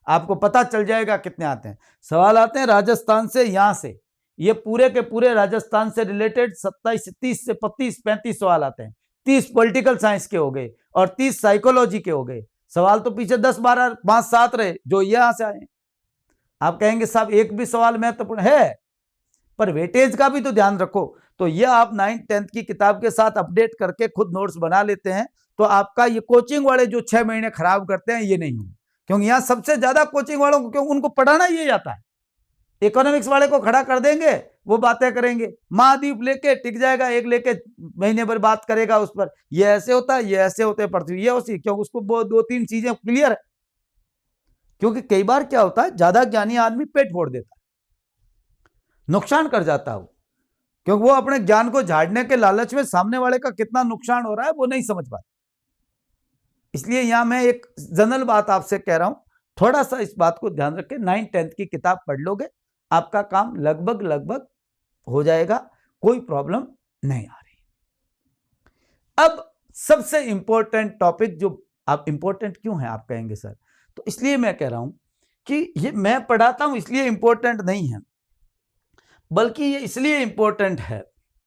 आपको पता चल जाएगा कितने आते हैं। सवाल आते हैं राजस्थान से, यहां से, ये पूरे के पूरे राजस्थान से रिलेटेड 27 30 से 35 सवाल आते हैं। 30 पॉलिटिकल साइंस के हो गए और 30 साइकोलॉजी के हो गए। सवाल तो पीछे 10 12 5 7 रहे जो यहां से आए। आप कहेंगे साहब एक भी सवाल महत्वपूर्ण है, पर वेटेज का भी तो ध्यान रखो। तो ये आप 9th 10th की किताब के साथ अपडेट करके खुद नोट्स बना लेते हैं, तो आपका ये कोचिंग वाले जो 6 महीने खराब करते हैं ये नहीं होंगे, क्योंकि यहां सबसे ज्यादा कोचिंग वालों को, क्यों उनको पढ़ाना ये आता है। इकोनॉमिक्स वाले को खड़ा कर देंगे, वो बातें करेंगे, महाद्वीप लेके टिक जाएगा, एक लेके महीने भर बात करेगा उस पर, ये ऐसे होता है, ये ऐसे होते हैं पृथ्वी, ये उसी, क्यों उसको 2-3 चीजें क्लियर है। क्योंकि कई बार क्या होता है, ज्यादा ज्ञानी आदमी पेट फोड़ देता है, नुकसान कर जाता है वो, क्योंकि वो अपने ज्ञान को झाड़ने के लालच में सामने वाले का कितना नुकसान हो रहा है वो नहीं समझ पाते। इसलिए यहां मैं एक जनरल बात आपसे कह रहा हूं, थोड़ा सा इस बात को ध्यान रखें। 9th-10th की किताब पढ़ लोगे, आपका काम लगभग लगभग हो जाएगा, कोई प्रॉब्लम नहीं आ रही। अब सबसे इंपॉर्टेंट टॉपिक, जो आप इंपॉर्टेंट क्यों है आप कहेंगे सर, तो इसलिए मैं कह रहा हूं कि ये मैं पढ़ाता हूं इसलिए इंपॉर्टेंट नहीं है, बल्कि ये इसलिए इंपॉर्टेंट है,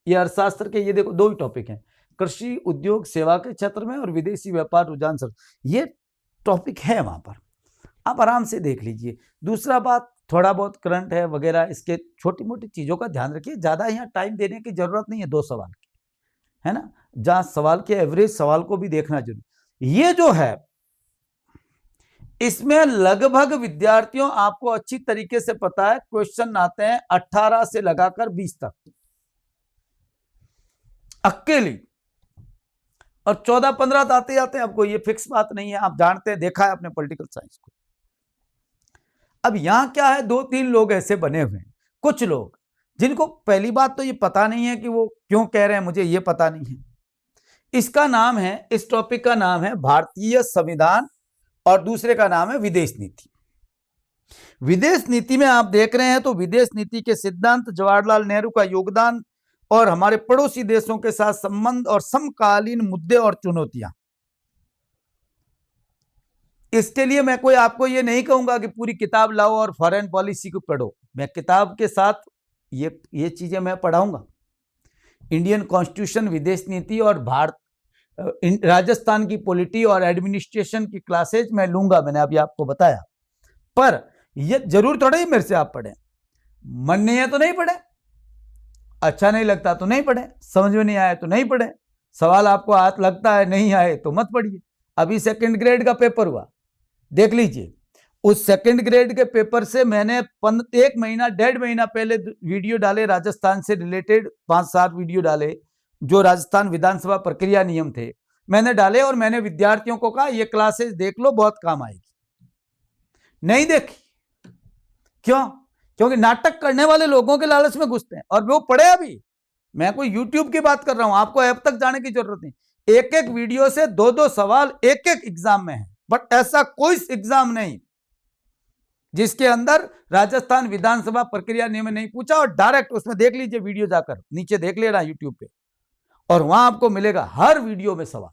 ये अर्थशास्त्र के ये देखो 2 ही टॉपिक हैं, कृषि उद्योग सेवा के क्षेत्र में और विदेशी व्यापार रुझान सर, ये टॉपिक है वहां पर, आप आराम से देख लीजिए। दूसरा बात, थोड़ा बहुत करंट है वगैरह, इसके छोटी मोटी चीज़ों का ध्यान रखिए, ज़्यादा यहाँ टाइम देने की जरूरत नहीं है, 2 सवाल की, है ना, जहाँ सवाल के एवरेज सवाल को भी देखना जरूरी। ये जो है इसमें लगभग विद्यार्थियों आपको अच्छी तरीके से पता है, क्वेश्चन आते हैं 18 से लगाकर 20 तक अकेली, और 14-15 आते जाते हैं, आपको ये फिक्स बात नहीं है, आप जानते हैं, देखा है अपने पॉलिटिकल साइंस को। अब यहां क्या है, 2-3 लोग ऐसे बने हुए हैं, कुछ लोग जिनको पहली बात तो ये पता नहीं है कि वो क्यों कह रहे हैं, मुझे ये पता नहीं है। इसका नाम है, इस टॉपिक का नाम है भारतीय संविधान, और दूसरे का नाम है विदेश नीति। विदेश नीति में आप देख रहे हैं तो विदेश नीति के सिद्धांत, जवाहरलाल नेहरू का योगदान, और हमारे पड़ोसी देशों के साथ संबंध, और समकालीन मुद्दे और चुनौतियां। इसके लिए मैं कोई आपको ये नहीं कहूंगा कि पूरी किताब लाओ और फॉरेन पॉलिसी को पढ़ो, मैं किताब के साथ ये चीजें मैं पढ़ाऊंगा। इंडियन कॉन्स्टिट्यूशन, विदेश नीति और राजस्थान की पॉलिटी और एडमिनिस्ट्रेशन की क्लासेज मैं लूंगा, मैंने अभी आपको बताया। पर यह जरूर थोड़ा ही मेरे से आप पढ़ें, मन नहीं है तो नहीं पढ़े, अच्छा नहीं लगता तो नहीं पढ़े, समझ में नहीं आया तो नहीं पढ़े, सवाल आपको हाथ लगता है नहीं आए तो मत पढ़िए। अभी 2nd ग्रेड का पेपर हुआ, देख लीजिए, उस 2nd ग्रेड के पेपर से मैंने 1 महीना 1.5 महीना पहले वीडियो डाले, राजस्थान से रिलेटेड 5-7 वीडियो डाले, जो राजस्थान विधानसभा प्रक्रिया नियम थे मैंने डाले, और मैंने विद्यार्थियों को कहा ये क्लासेस देख लो, बहुत काम आएगी। नहीं देखी, क्यों? क्योंकि नाटक करने वाले लोगों के लालच में घुसते हैं, और वो पढ़े। अभी मैं कोई यूट्यूब की बात कर रहा हूं, आपको ऐप तक जाने की जरूरत नहीं। 1-1 वीडियो से 2-2 सवाल 1-1 एग्जाम में है, बट ऐसा कोई एग्जाम नहीं जिसके अंदर राजस्थान विधानसभा प्रक्रिया नियम नहीं पूछा, और डायरेक्ट उसमें देख लीजिए, वीडियो जाकर नीचे देख लेना यूट्यूब पे, और वहां आपको मिलेगा हर वीडियो में सवाल,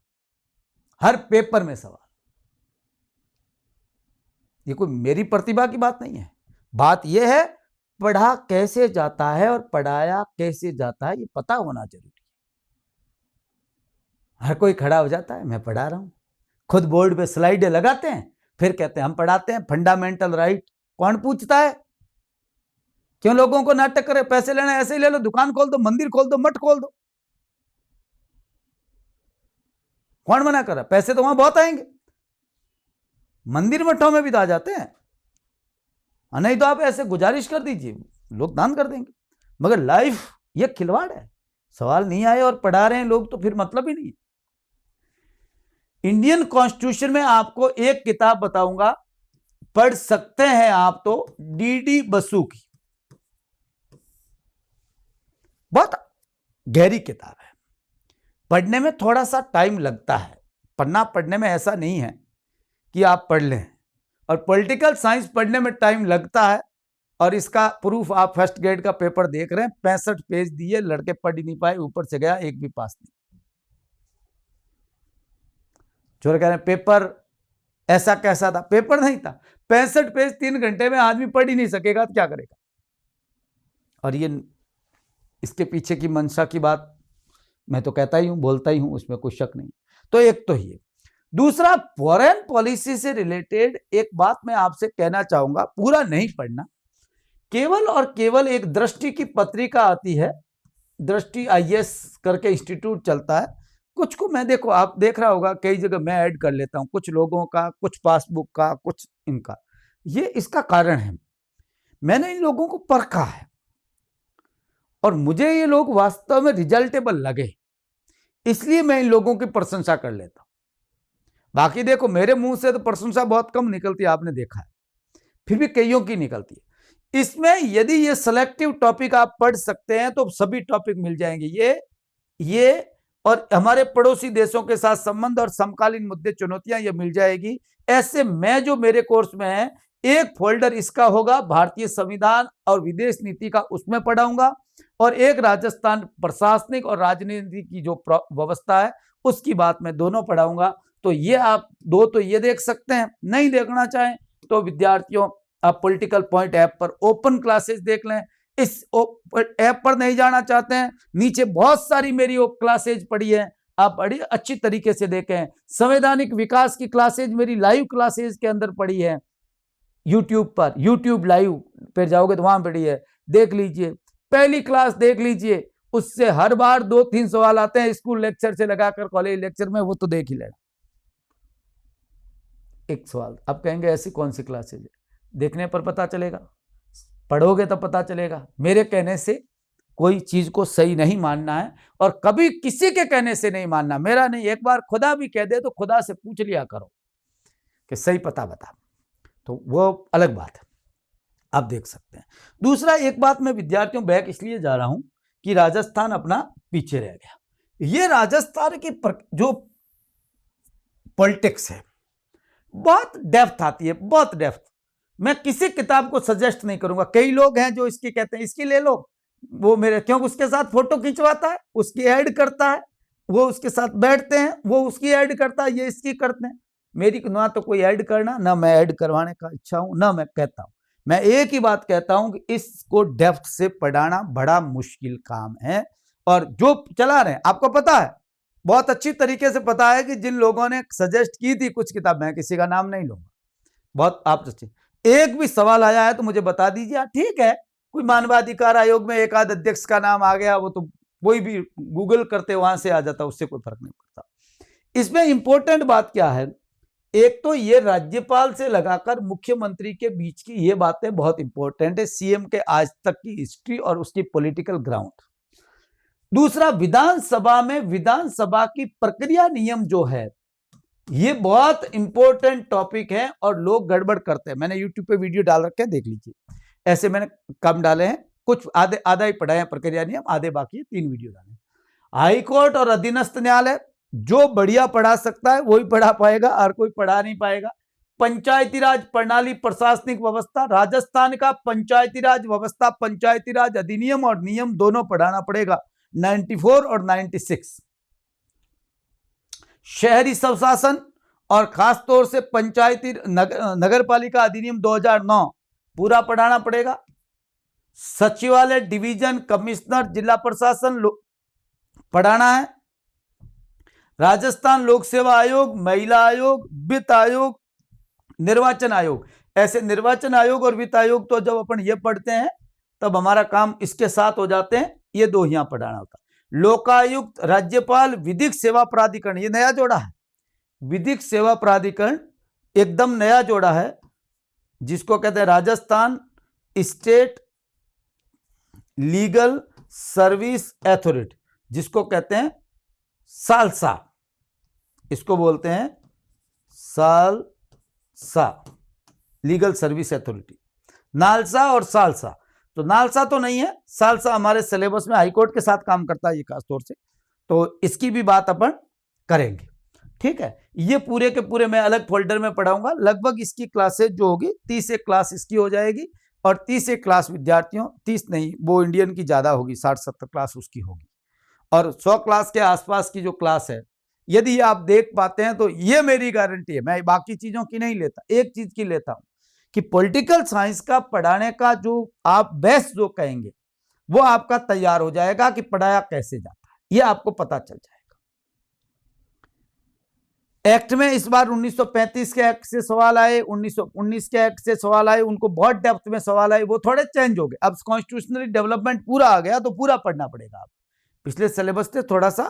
हर पेपर में सवाल। ये कोई मेरी प्रतिभा की बात नहीं है, बात यह है पढ़ा कैसे जाता है और पढ़ाया कैसे जाता है, ये पता होना जरूरी है। हर कोई खड़ा हो जाता है, मैं पढ़ा रहा हूं, खुद बोर्ड पे स्लाइडें लगाते हैं, फिर कहते हैं हम पढ़ाते हैं फंडामेंटल राइट। कौन पूछता है? क्यों लोगों को नाटक करे? पैसे लेना ऐसे ही ले लो, दुकान खोल दो, मंदिर खोल दो, मठ खोल दो, कौन मना कर रहा? पैसे तो वहां बहुत आएंगे, मंदिर मठों में भी तो आ जाते हैं, नहीं तो आप ऐसे गुजारिश कर दीजिए, लोग दान कर देंगे। मगर लाइफ ये खिलवाड़ है, सवाल नहीं आए और पढ़ा रहे हैं लोग तो फिर मतलब ही नहीं। इंडियन कॉन्स्टिट्यूशन में आपको एक किताब बताऊंगा, पढ़ सकते हैं आप, तो डी बसु की, बहुत गहरी किताब है, पढ़ने में थोड़ा सा टाइम लगता है, पढ़ने में ऐसा नहीं है कि आप पढ़ लें, और पॉलिटिकल साइंस पढ़ने में टाइम लगता है, और इसका प्रूफ आप 1st ग्रेड का पेपर देख रहे हैं, 65 पेज दिए, लड़के पढ़ ही नहीं पाए, ऊपर से गया, एक भी पास नहीं। जो कह रहे हैं पेपर ऐसा कैसा था, पेपर नहीं था, 65 पेज 3 घंटे में आदमी पढ़ ही नहीं सकेगा तो क्या करेगा? और ये इसके पीछे की मंशा की बात मैं तो कहता ही हूं, बोलता ही हूं, उसमें कोई शक नहीं। तो एक तो ये, दूसरा फॉरेन पॉलिसी से रिलेटेड एक बात मैं आपसे कहना चाहूंगा, पूरा नहीं पढ़ना, केवल और केवल एक दृष्टि की पत्रिका आती है, दृष्टि IAS करके इंस्टीट्यूट चलता है, कुछ को मैं देखो, आप देख रहा होगा कई जगह मैं ऐड कर लेता हूं, कुछ लोगों का, कुछ पासबुक का, कुछ इनका। ये इसका कारण है, मैंने इन लोगों को परखा है और मुझे ये लोग वास्तव में रिजल्टेबल लगे, इसलिए मैं इन लोगों की प्रशंसा कर लेता हूं। बाकी देखो मेरे मुंह से तो प्रशंसा बहुत कम निकलती है, आपने देखा है, फिर भी कईयों की निकलती है। इसमें यदि ये सिलेक्टिव टॉपिक आप पढ़ सकते हैं तो सभी टॉपिक मिल जाएंगे। ये और हमारे पड़ोसी देशों के साथ संबंध और समकालीन मुद्दे चुनौतियां ये मिल जाएगी। ऐसे मैं जो मेरे कोर्स में है एक फोल्डर इसका होगा भारतीय संविधान और विदेश नीति का, उसमें पढ़ाऊंगा, और एक राजस्थान प्रशासनिक और राजनीति की जो व्यवस्था है उसकी बात मैं दोनों पढ़ाऊंगा। तो ये आप दो तो ये देख सकते हैं, नहीं देखना चाहें तो विद्यार्थियों आप पॉलिटिकल पॉइंट ऐप पर ओपन क्लासेस देख लें। इस ऐप पर नहीं जाना चाहते हैं, नीचे बहुत सारी मेरी क्लासेज पड़ी है, आप बड़ी अच्छी तरीके से देखें। संवैधानिक विकास की क्लासेज मेरी लाइव क्लासेज के अंदर पड़ी है यूट्यूब पर, यूट्यूब लाइव पर जाओगे तो वहां पड़ी है, देख लीजिए। पहली क्लास देख लीजिए, उससे हर बार 2-3 सवाल आते हैं स्कूल लेक्चर से लगाकर कॉलेज लेक्चर में, वो तो देख ही लेना। एक सवाल आप कहेंगे ऐसी कौन सी क्लासेज है, देखने पर पता चलेगा, पढ़ोगे तो पता चलेगा। मेरे कहने से कोई चीज को सही नहीं मानना है और कभी किसी के कहने से नहीं मानना, मेरा नहीं। एक बार खुदा भी कह दे तो खुदा से पूछ लिया करो कि सही पता बता, तो वो अलग बात है, आप देख सकते हैं। दूसरा एक बात मैं विद्यार्थियों बैक इसलिए जा रहा हूं कि राजस्थान अपना पीछे रह गया। ये राजस्थान की जो पॉलिटिक्स है बहुत डेप्थ आती है, बहुत डेप्थ। मैं किसी किताब को सजेस्ट नहीं करूंगा। कई लोग हैं जो इसकी कहते हैं इसकी ले लो, वो मेरे क्योंकि उसके साथ फोटो खिंचवाता है, उसकी ऐड करता है, वो उसके साथ बैठते हैं, वो उसकी ऐड करता है, ये इसकी करते हैं। मेरी ना तो कोई ऐड करना, ना मैं ऐड करवाने का इच्छा हूं, ना मैं कहता हूं। मैं एक ही बात कहता हूं कि इसको डेप्थ से पढ़ाना बड़ा मुश्किल काम है। और जो चला रहे हैं आपको पता है, बहुत अच्छी तरीके से पता है कि जिन लोगों ने सजेस्ट की थी कुछ किताब, मैं किसी का नाम नहीं लूंगा, बहुत आप सच्ची, एक भी सवाल आया है तो मुझे बता दीजिए। ठीक है, कोई मानवाधिकार आयोग में एक आध अध्यक्ष का नाम आ गया, वो तो कोई भी गूगल करते वहां से आ जाता, उससे कोई फर्क नहीं पड़ता। इसमें इंपॉर्टेंट बात क्या है, एक तो ये राज्यपाल से लगाकर मुख्यमंत्री के बीच की ये बातें बहुत इंपॉर्टेंट है, सीएम के आज तक की हिस्ट्री और उसकी पॉलिटिकल ग्राउंड। दूसरा, विधानसभा में विधानसभा की प्रक्रिया नियम जो है ये बहुत इंपॉर्टेंट टॉपिक है और लोग गड़बड़ करते हैं। मैंने यूट्यूब पे वीडियो डाल रखे हैं, देख लीजिए। ऐसे मैंने कम डाले हैं, कुछ आधा ही पढ़ाए हैं प्रक्रिया नियम, आधे बाकी है, 3 वीडियो डाले। हाईकोर्ट और अधीनस्थ न्यायालय, जो बढ़िया पढ़ा सकता है वही पढ़ा पाएगा और कोई पढ़ा नहीं पाएगा। पंचायती राज प्रणाली प्रशासनिक व्यवस्था, राजस्थान का पंचायती राज व्यवस्था, पंचायती राज अधिनियम और नियम दोनों पढ़ाना पड़ेगा, 94 और 96। शहरी स्वशासन और खासतौर से पंचायती नगर पालिका अधिनियम 2009 पूरा पढ़ाना पड़ेगा। सचिवालय, डिवीजन, कमिश्नर, जिला प्रशासन पढ़ाना है। राजस्थान लोक सेवा आयोग, महिला आयोग, वित्त आयोग, निर्वाचन आयोग। ऐसे निर्वाचन आयोग और वित्त आयोग तो जब अपन ये पढ़ते हैं तब हमारा काम इसके साथ हो जाते हैं, ये 2 यहां पढ़ाना होता है। लोकायुक्त, राज्यपाल, विधिक सेवा प्राधिकरण, ये नया जोड़ा है। विधिक सेवा प्राधिकरण एकदम नया जोड़ा है, जिसको कहते हैं Rajasthan state legal service authority, जिसको कहते हैं सालसा, इसको बोलते हैं salsa, legal service authority. NALSA और सालसा, तो नालसा तो नहीं है, सालसा हमारे सिलेबस में हाईकोर्ट के साथ काम करता है ये खास तौर से, तो इसकी भी बात अपन करेंगे। ठीक है, ये पूरे के पूरे मैं अलग फोल्डर में पढ़ाऊंगा। लगभग इसकी क्लासेज जो होगी 30 एक क्लास इसकी हो जाएगी और 30 एक क्लास विद्यार्थियों, 30 नहीं, वो इंडियन की ज्यादा होगी, 60-70 क्लास उसकी होगी। और 100 क्लास के आसपास की जो क्लास है, यदि आप देख पाते हैं तो ये मेरी गारंटी है, मैं बाकी चीजों की नहीं लेता, एक चीज की लेता हूं कि पॉलिटिकल साइंस का पढ़ाने का जो आप बेस्ट जो कहेंगे वो आपका तैयार हो जाएगा कि पढ़ाया कैसे जाता है, ये आपको पता चल जाएगा। एक्ट में इस बार 1935 के एक्ट से सवाल आए, 1919 के एक्ट से सवाल आए, उनको बहुत डेप्थ में सवाल आए, वो थोड़े चेंज हो गए। अब कॉन्स्टिट्यूशनल डेवलपमेंट पूरा आ गया तो पूरा पढ़ना पड़ेगा। आप पिछले सिलेबस से थोड़ा सा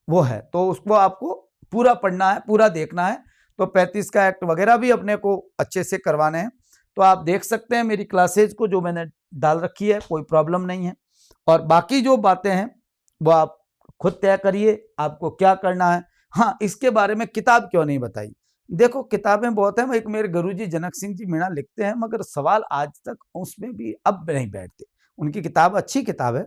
वो है, तो उसको आपको पूरा पढ़ना है, पूरा देखना है। तो 35 का एक्ट वगैरह भी अपने को अच्छे से करवाने हैं। तो आप देख सकते हैं मेरी क्लासेज को जो मैंने डाल रखी है, कोई प्रॉब्लम नहीं है। और बाकी जो बातें हैं वो आप खुद तय करिए, आपको क्या करना है। हाँ, इसके बारे में किताब क्यों नहीं बताई, देखो किताबें बहुत हैं, एक मेरे गुरुजी जनक सिंह जी मीणा लिखते हैं, मगर सवाल आज तक उसमें भी अब नहीं बैठते। उनकी किताब अच्छी किताब है,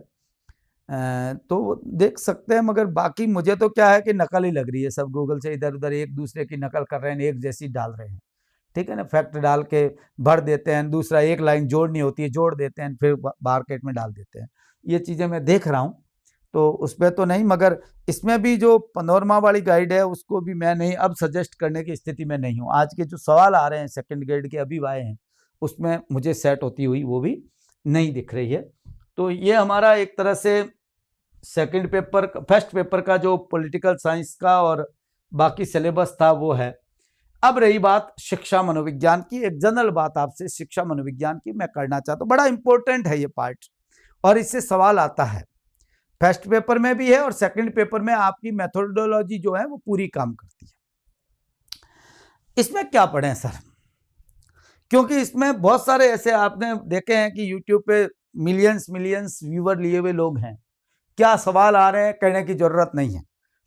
तो देख सकते हैं, मगर बाकी मुझे तो क्या है कि नकल ही लग रही है, सब गूगल से इधर उधर एक दूसरे की नकल कर रहे हैं, एक जैसी डाल रहे हैं, ठीक है ना, फैक्ट डाल के भर देते हैं, दूसरा एक लाइन जोड़नी होती है जोड़ देते हैं, फिर मार्केट में डाल देते हैं। ये चीज़ें मैं देख रहा हूँ, तो उस पर तो नहीं, मगर इसमें भी जो पैनोरमा वाली गाइड है उसको भी मैं नहीं अब सजेस्ट करने की स्थिति में नहीं हूँ। आज के जो सवाल आ रहे हैं सेकंड ग्रेड के अभी आए हैं, उसमें मुझे सेट होती हुई वो भी नहीं दिख रही है। तो ये हमारा एक तरह से सेकंड पेपर, फर्स्ट पेपर का जो पॉलिटिकल साइंस का और बाकी सिलेबस था वो है। अब रही बात शिक्षा मनोविज्ञान की, एक जनरल बात आपसे शिक्षा मनोविज्ञान की मैं करना चाहता हूँ, बड़ा इंपॉर्टेंट है ये पार्ट, और इससे सवाल आता है, फर्स्ट पेपर में भी है और सेकंड पेपर में आपकी मेथोडोलॉजी जो है वो पूरी काम करती है। इसमें क्या पढ़ें सर, क्योंकि इसमें बहुत सारे ऐसे आपने देखे हैं कि यूट्यूब पे मिलियंस व्यूवर लिए हुए लोग हैं, क्या सवाल आ रहे हैं कहने की जरूरत नहीं है।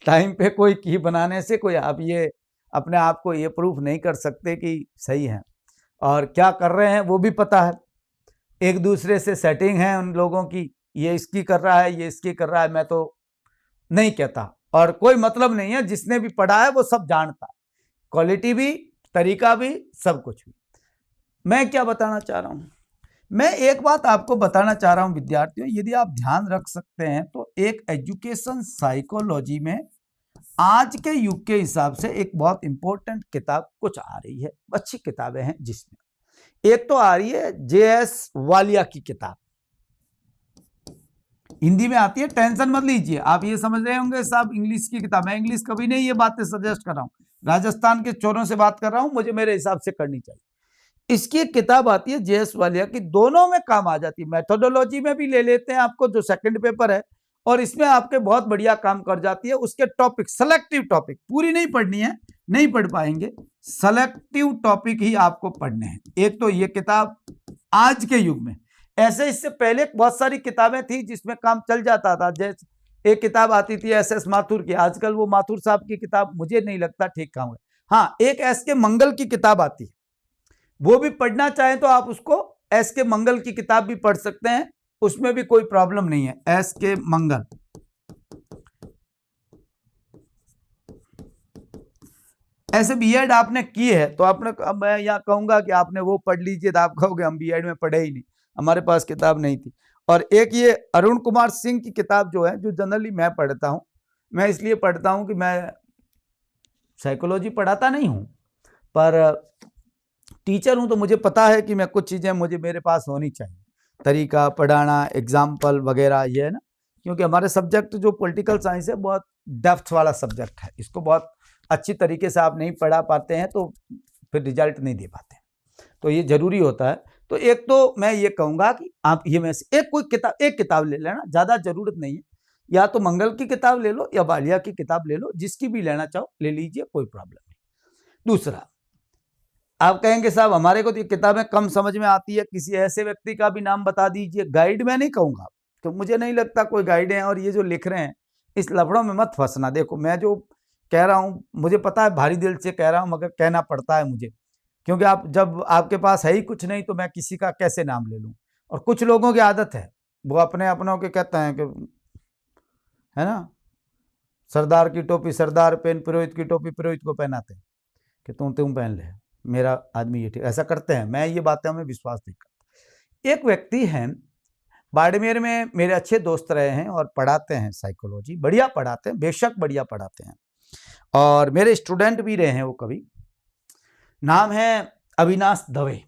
टाइम पे कोई की बनाने से कोई आप ये अपने आप को ये प्रूफ नहीं कर सकते कि सही है, और क्या कर रहे हैं वो भी पता है, एक दूसरे से सेटिंग है उन लोगों की, ये इसकी कर रहा है, ये इसकी कर रहा है, मैं तो नहीं कहता, और कोई मतलब नहीं है, जिसने भी पढ़ा है वो सब जानता है, क्वालिटी भी, तरीका भी, सब कुछ भी। मैं क्या बताना चाह रहा हूं, मैं एक बात आपको बताना चाह रहा हूं विद्यार्थियों, यदि आप ध्यान रख सकते हैं तो एक एजुकेशन साइकोलॉजी में आज के युग के हिसाब से एक बहुत इंपॉर्टेंट किताब कुछ आ रही है, अच्छी किताबें हैं, जिसमें एक तो आ रही है JS वालिया की किताब, हिंदी में आती है, टेंशन मत लीजिए, आप ये समझ रहे होंगे साहब इंग्लिश की किताब है, इंग्लिश कभी नहीं ये बातें सजेस्ट कर रहा हूं, राजस्थान के चोरों से बात कर रहा हूं, मुझे मेरे हिसाब से करनी चाहिए। इसकी एक किताब आती है JS वालिया की, दोनों में काम आ जाती है, मेथोडोलॉजी में भी ले लेते हैं आपको जो सेकंड पेपर है, और इसमें आपके बहुत बढ़िया काम कर जाती है। उसके टॉपिक, सेलेक्टिव टॉपिक, पूरी नहीं पढ़नी है, नहीं पढ़ पाएंगे, सेलेक्टिव टॉपिक ही आपको पढ़ने हैं। एक तो ये किताब आज के युग में, ऐसे इससे पहले बहुत सारी किताबें थी जिसमें काम चल जाता था, जैसे एक किताब आती थी SS माथुर की, आजकल वो माथुर साहब की किताब मुझे नहीं लगता ठीक काम है। हाँ, एक SK मंगल की किताब आती है, वो भी पढ़ना चाहें तो आप उसको SK मंगल की किताब भी पढ़ सकते हैं, उसमें भी कोई प्रॉब्लम नहीं है। SK मंगल, ऐसे B.Ed आपने की है तो आपने, मैं यहाँ कहूंगा कि आपने वो पढ़ लीजिए, तो आप कहोगे हम B.Ed में पढ़े ही नहीं, हमारे पास किताब नहीं थी। और एक ये अरुण कुमार सिंह की किताब जो है, जो जनरली मैं पढ़ता हूँ, मैं इसलिए पढ़ता हूँ कि मैं साइकोलॉजी पढ़ाता नहीं हूँ, पर टीचर हूँ, तो मुझे पता है कि मैं कुछ चीज़ें मुझे मेरे पास होनी चाहिए, तरीका पढ़ाना, एग्जाम्पल वगैरह, ये है ना, क्योंकि हमारे सब्जेक्ट जो पॉलिटिकल साइंस है बहुत डेप्थ वाला सब्जेक्ट है, इसको बहुत अच्छी तरीके से आप नहीं पढ़ा पाते हैं तो फिर रिजल्ट नहीं दे पाते, तो ये जरूरी होता है। तो एक तो मैं ये कहूँगा कि आप ये में से एक किताब ले लेना, ज़्यादा जरूरत नहीं है, या तो मंगल की किताब ले लो या वालिया की किताब ले लो, जिसकी भी लेना चाहो ले लीजिए, कोई प्रॉब्लम नहीं। दूसरा, आप कहेंगे साहब हमारे को तो ये किताबें कम समझ में आती है, किसी ऐसे व्यक्ति का भी नाम बता दीजिए। गाइड मैं नहीं कहूँगा, तो मुझे नहीं लगता कोई गाइड है, और ये जो लिख रहे हैं इस लफड़ों में मत फंसना। देखो मैं जो कह रहा हूँ, मुझे पता है भारी दिल से कह रहा हूँ, मगर कहना पड़ता है मुझे, क्योंकि आप जब आपके पास है ही कुछ नहीं तो मैं किसी का कैसे नाम ले लूँ। और कुछ लोगों की आदत है, वो अपने अपनों के कहते हैं कि, है ना, सरदार की टोपी सरदार पहन, पुरोहित की टोपी पुरोहित को पहनाते हैं कि तुम पहन ले, मेरा आदमी ये ठीक, ऐसा करते हैं। मैं ये बातें में विश्वास नहीं करता। एक व्यक्ति हैं बाड़मेर में, मेरे अच्छे दोस्त रहे हैं और पढ़ाते हैं साइकोलॉजी, बढ़िया पढ़ाते हैं, बेशक बढ़िया पढ़ाते हैं, और मेरे स्टूडेंट भी रहे हैं वो कभी। नाम है अविनाश दवे।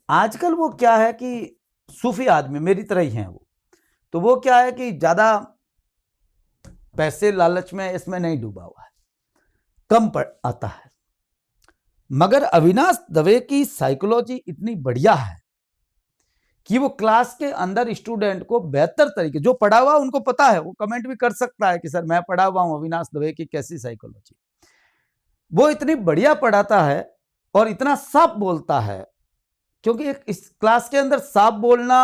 आजकल वो क्या है कि सूफी आदमी मेरी तरह ही हैं वो, तो वो क्या है कि ज्यादा पैसे लालच में इसमें नहीं डूबा हुआ है, कम आता है, मगर अविनाश दवे की साइकोलॉजी इतनी बढ़िया है कि वो क्लास के अंदर स्टूडेंट को बेहतर तरीके, जो पढ़ा हुआ उनको पता है, वो कमेंट भी कर सकता है कि सर मैं पढ़ा हुआ हूं अविनाश दवे की कैसी साइकोलॉजी। वो इतनी बढ़िया पढ़ाता है और इतना साफ बोलता है, क्योंकि एक इस क्लास के अंदर साफ बोलना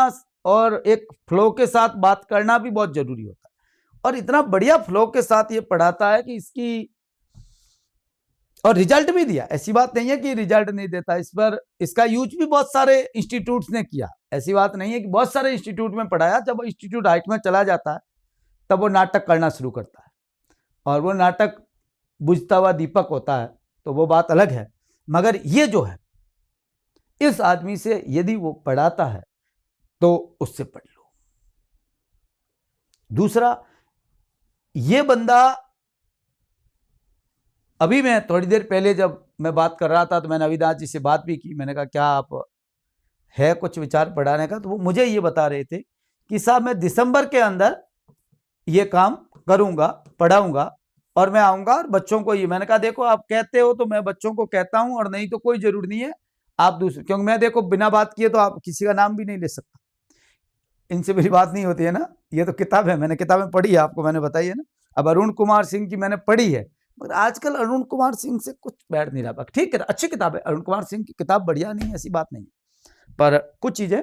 और एक फ्लो के साथ बात करना भी बहुत जरूरी होता है। और इतना बढ़िया फ्लो के साथ ये पढ़ाता है कि इसकी, और रिजल्ट भी दिया। ऐसी बात नहीं है कि रिजल्ट नहीं देता, इस पर इसका यूज भी बहुत सारे इंस्टीट्यूट्स ने किया। ऐसी बात नहीं है कि बहुत सारे इंस्टीट्यूट में पढ़ाया। जब वो इंस्टीट्यूट हाइट में चला जाता है तब वो नाटक करना शुरू करता है, और वो नाटक बुझता हुआ दीपक होता है, तो वो बात अलग है। मगर ये जो है, इस आदमी से यदि वो पढ़ाता है तो उससे पढ़ लो। दूसरा, ये बंदा, अभी मैं थोड़ी देर पहले जब मैं बात कर रहा था तो मैंने अविनाश जी से बात भी की। मैंने कहा क्या आप है कुछ विचार पढ़ाने का, तो वो मुझे ये बता रहे थे कि साहब मैं दिसंबर के अंदर ये काम करूंगा, पढ़ाऊंगा, और मैं आऊंगा और बच्चों को ये। मैंने कहा देखो आप कहते हो तो मैं बच्चों को कहता हूं, और नहीं तो कोई जरूर नहीं है आप दूसरे, क्योंकि मैं देखो बिना बात किए तो आप किसी का नाम भी नहीं ले सकता, इनसे मेरी बात नहीं होती है ना। ये तो किताब है, मैंने किताबें पढ़ी है, आपको मैंने बताई है ना। अब अरुण कुमार सिंह की मैंने पढ़ी है, मगर आजकल अरुण कुमार सिंह से कुछ बैठ नहीं रहा। ठीक है, अच्छी किताब है, अरुण कुमार सिंह की किताब बढ़िया नहीं है, ऐसी बात नहीं, पर कुछ चीजें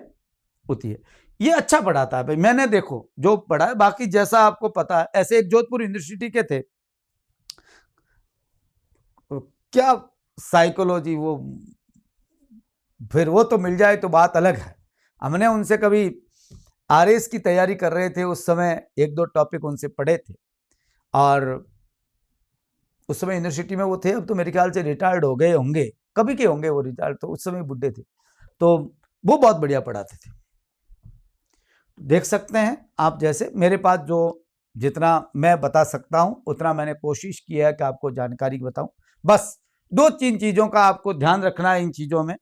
होती है। ये अच्छा पढ़ाता है भाई, मैंने देखो जो पढ़ा है। बाकी जैसा आपको पता है, ऐसे एक जोधपुर यूनिवर्सिटी के थे, क्या साइकोलॉजी, वो फिर वो तो मिल जाए तो बात अलग है। हमने उनसे कभी आरएस की तैयारी कर रहे थे, उस समय एक दो टॉपिक उनसे पढ़े थे, और उस समय यूनिवर्सिटी में वो थे। अब तो मेरे ख्याल से रिटायर्ड हो गए होंगे, कभी के होंगे वो रिटायर्ड, तो उस समय बुढ़े थे, तो वो बहुत बढ़िया पढ़ाते थे। देख सकते हैं आप, जैसे मेरे पास जो जितना मैं बता सकता हूं उतना मैंने कोशिश किया है कि आपको जानकारी बताऊं। बस दो तीन चीजों का आपको ध्यान रखना है इन चीजों में।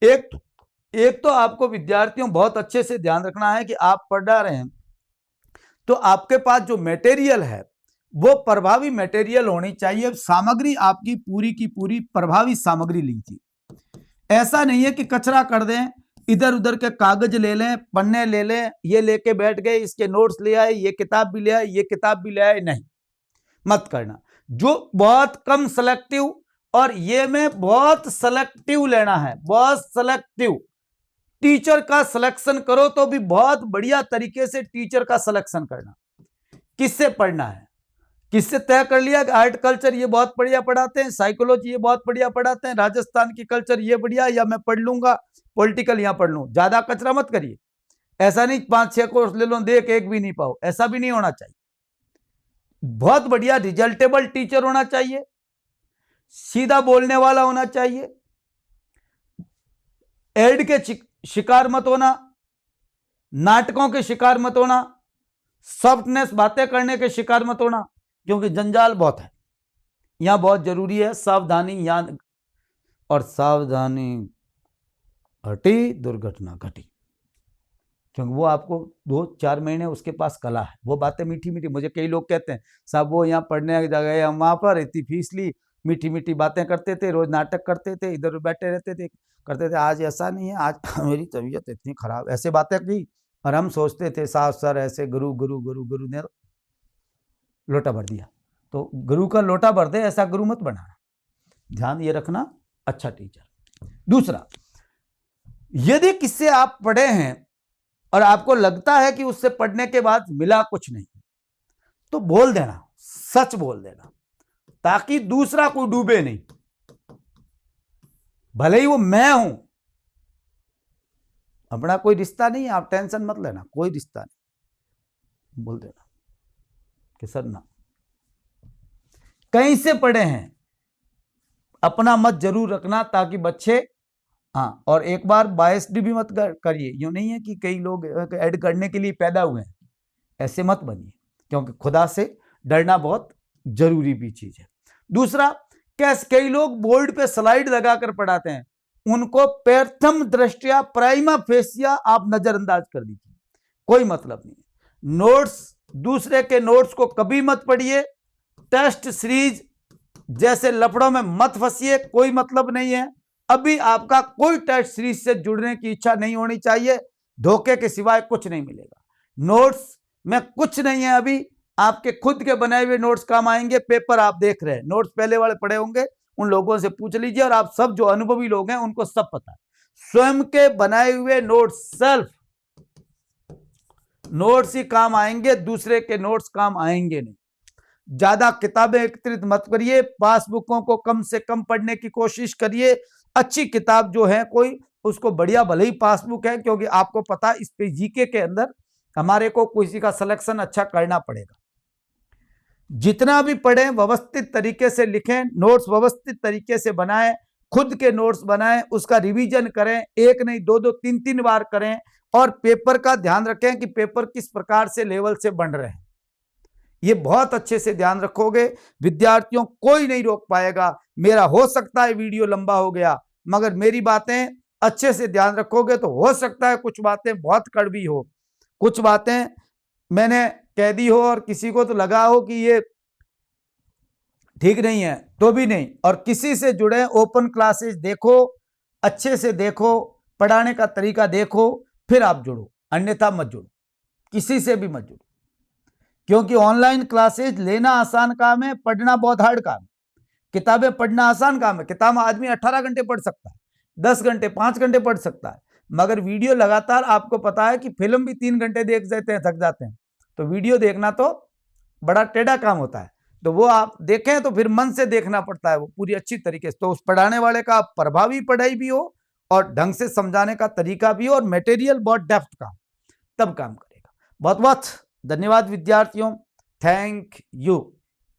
एक तो आपको विद्यार्थियों बहुत अच्छे से ध्यान रखना है कि आप पढ़ रहे हैं तो आपके पास जो मटेरियल है वो प्रभावी मटेरियल होनी चाहिए। सामग्री आपकी पूरी की पूरी प्रभावी सामग्री लीजिए। ऐसा नहीं है कि कचरा कर दें, इधर उधर के कागज ले लें, पन्ने ले लें, ये लेके बैठ गए, इसके नोट्स ले आए, ये किताब भी ले आए, ये किताब भी ले आए, नहीं, मत करना। जो बहुत कम सेलेक्टिव, और ये में बहुत सेलेक्टिव लेना है, बहुत सेलेक्टिव। टीचर का सिलेक्शन करो तो भी बहुत बढ़िया तरीके से टीचर का सिलेक्शन करना। किससे पढ़ना है, किससे तय कर लिया कि आर्ट कल्चर ये बहुत बढ़िया पढ़ाते हैं, साइकोलॉजी ये बहुत बढ़िया पढ़ाते हैं, राजस्थान की कल्चर ये बढ़िया, या मैं पढ़ लूंगा पॉलिटिकल यहां पढ़ लूं। ज्यादा कचरा मत करिए। ऐसा नहीं 5-6 कोर्स ले लो, देख एक भी नहीं पाओ, ऐसा भी नहीं होना चाहिए। बहुत बढ़िया रिजल्टेबल टीचर होना चाहिए, सीधा बोलने वाला होना चाहिए, एड के शिकार मत होना, नाटकों के शिकार मत होना, सॉफ्टनेस बातें करने के शिकार मत होना, क्योंकि जंजाल बहुत है यहां, बहुत जरूरी है सावधानी। यहां और सावधानी हटी दुर्घटना घटी, क्योंकि वो आपको 2-4 महीने उसके पास कला है, वो बातें मीठी मीठी। मुझे कई लोग कहते हैं साहब वो यहाँ पढ़ने गए, हम वहां पर इतनी फीस ली, मीठी मीठी बातें करते थे, रोज नाटक करते थे, इधर बैठे रहते थे, करते थे। आज ऐसा नहीं है, आज मेरी तबीयत इतनी खराब, ऐसे बातें की, और हम सोचते थे साहब सर ऐसे गुरु गुरु गुरु गुरु ने लोटा भर दिया। तो गुरु का लोटा भर दे ऐसा गुरु मत बनाना, ध्यान ये रखना, अच्छा टीचर। दूसरा, यदि किससे आप पढ़े हैं और आपको लगता है कि उससे पढ़ने के बाद मिला कुछ नहीं, तो बोल देना, सच बोल देना, ताकि दूसरा कोई डूबे नहीं। भले ही वो मैं हूं, अपना कोई रिश्ता नहीं है, आप टेंशन मत लेना, कोई रिश्ता नहीं, बोल देना कि सर ना, कहीं से पढ़े हैं, अपना मत जरूर रखना, ताकि बच्चे, हाँ, और एक बार बायस्ड भी मत करिए। यूं नहीं है कि कई लोग ऐड करने के लिए पैदा हुए हैं, ऐसे मत बनिए, क्योंकि खुदा से डरना बहुत जरूरी भी चीज है। दूसरा, कई लोग बोर्ड पे स्लाइड लगाकर पढ़ाते हैं, उनको प्रथम दृष्टया प्राइमा फेसिया आप नजरअंदाज कर दीजिए, कोई मतलब नहीं। नोट्स, दूसरे के नोट्स को कभी मत पढ़िए। टेस्ट सीरीज जैसे लफड़ों में मत फंसिए, कोई मतलब नहीं है। अभी आपका कोई टेस्ट सीरीज से जुड़ने की इच्छा नहीं होनी चाहिए, धोखे के सिवाय कुछ नहीं मिलेगा। नोट्स में कुछ नहीं है, अभी आपके खुद के बनाए हुए नोट्स काम आएंगे। पेपर आप देख रहे हैं, नोट्स पहले वाले पढ़े होंगे, उन लोगों से पूछ लीजिए, और आप सब जो अनुभवी लोग हैं उनको सब पता है। स्वयं के बनाए हुए नोट्स, सेल्फ नोट्स ही काम आएंगे, दूसरे के नोट्स काम आएंगे नहीं। ज्यादा किताबें एकत्रित मत करिए, पासबुकों को कम से कम पढ़ने की कोशिश करिए। अच्छी किताब जो है कोई, उसको बढ़िया, भले ही पासबुक है, क्योंकि आपको पता इस पे जीके के अंदर हमारे को किसी का सिलेक्शन अच्छा करना पड़ेगा। जितना भी पढ़ें व्यवस्थित तरीके से लिखें, नोट्स व्यवस्थित तरीके से बनाएं, खुद के नोट्स बनाएं, उसका रिवीजन करें, एक नहीं दो दो तीन तीन बार करें, और पेपर का ध्यान रखें कि पेपर किस प्रकार से लेवल से बन रहे हैं। ये बहुत अच्छे से ध्यान रखोगे, विद्यार्थियों कोई नहीं रोक पाएगा। मेरा हो सकता है वीडियो लंबा हो गया, मगर मेरी बातें अच्छे से ध्यान रखोगे तो हो सकता है कुछ बातें बहुत कड़वी हो, कुछ बातें मैंने कह दी हो और किसी को तो लगा हो कि ये ठीक नहीं है, तो भी नहीं। और किसी से जुड़े ओपन क्लासेस देखो, अच्छे से देखो, पढ़ाने का तरीका देखो, फिर आप जुड़ो, अन्यथा मत जुड़ो, किसी से भी मत जुड़ो। क्योंकि ऑनलाइन क्लासेस लेना आसान काम है, पढ़ना बहुत हार्ड काम है। किताबें पढ़ना आसान काम है, किताब आदमी 18 घंटे पढ़ सकता है, 10 घंटे 5 घंटे पढ़ सकता है, मगर वीडियो लगातार, आपको पता है कि फिल्म भी 3 घंटे देख देते हैं, थक जाते हैं, तो वीडियो देखना तो बड़ा टेढ़ा काम होता है। तो वो आप देखें तो फिर मन से देखना पड़ता है वो पूरी अच्छी तरीके से, तो उस पढ़ाने वाले का प्रभावी पढ़ाई भी हो और ढंग से समझाने का तरीका भी हो और मटेरियल बहुत डेप्थ का, तब काम करेगा। बहुत बहुत धन्यवाद विद्यार्थियों, थैंक यू।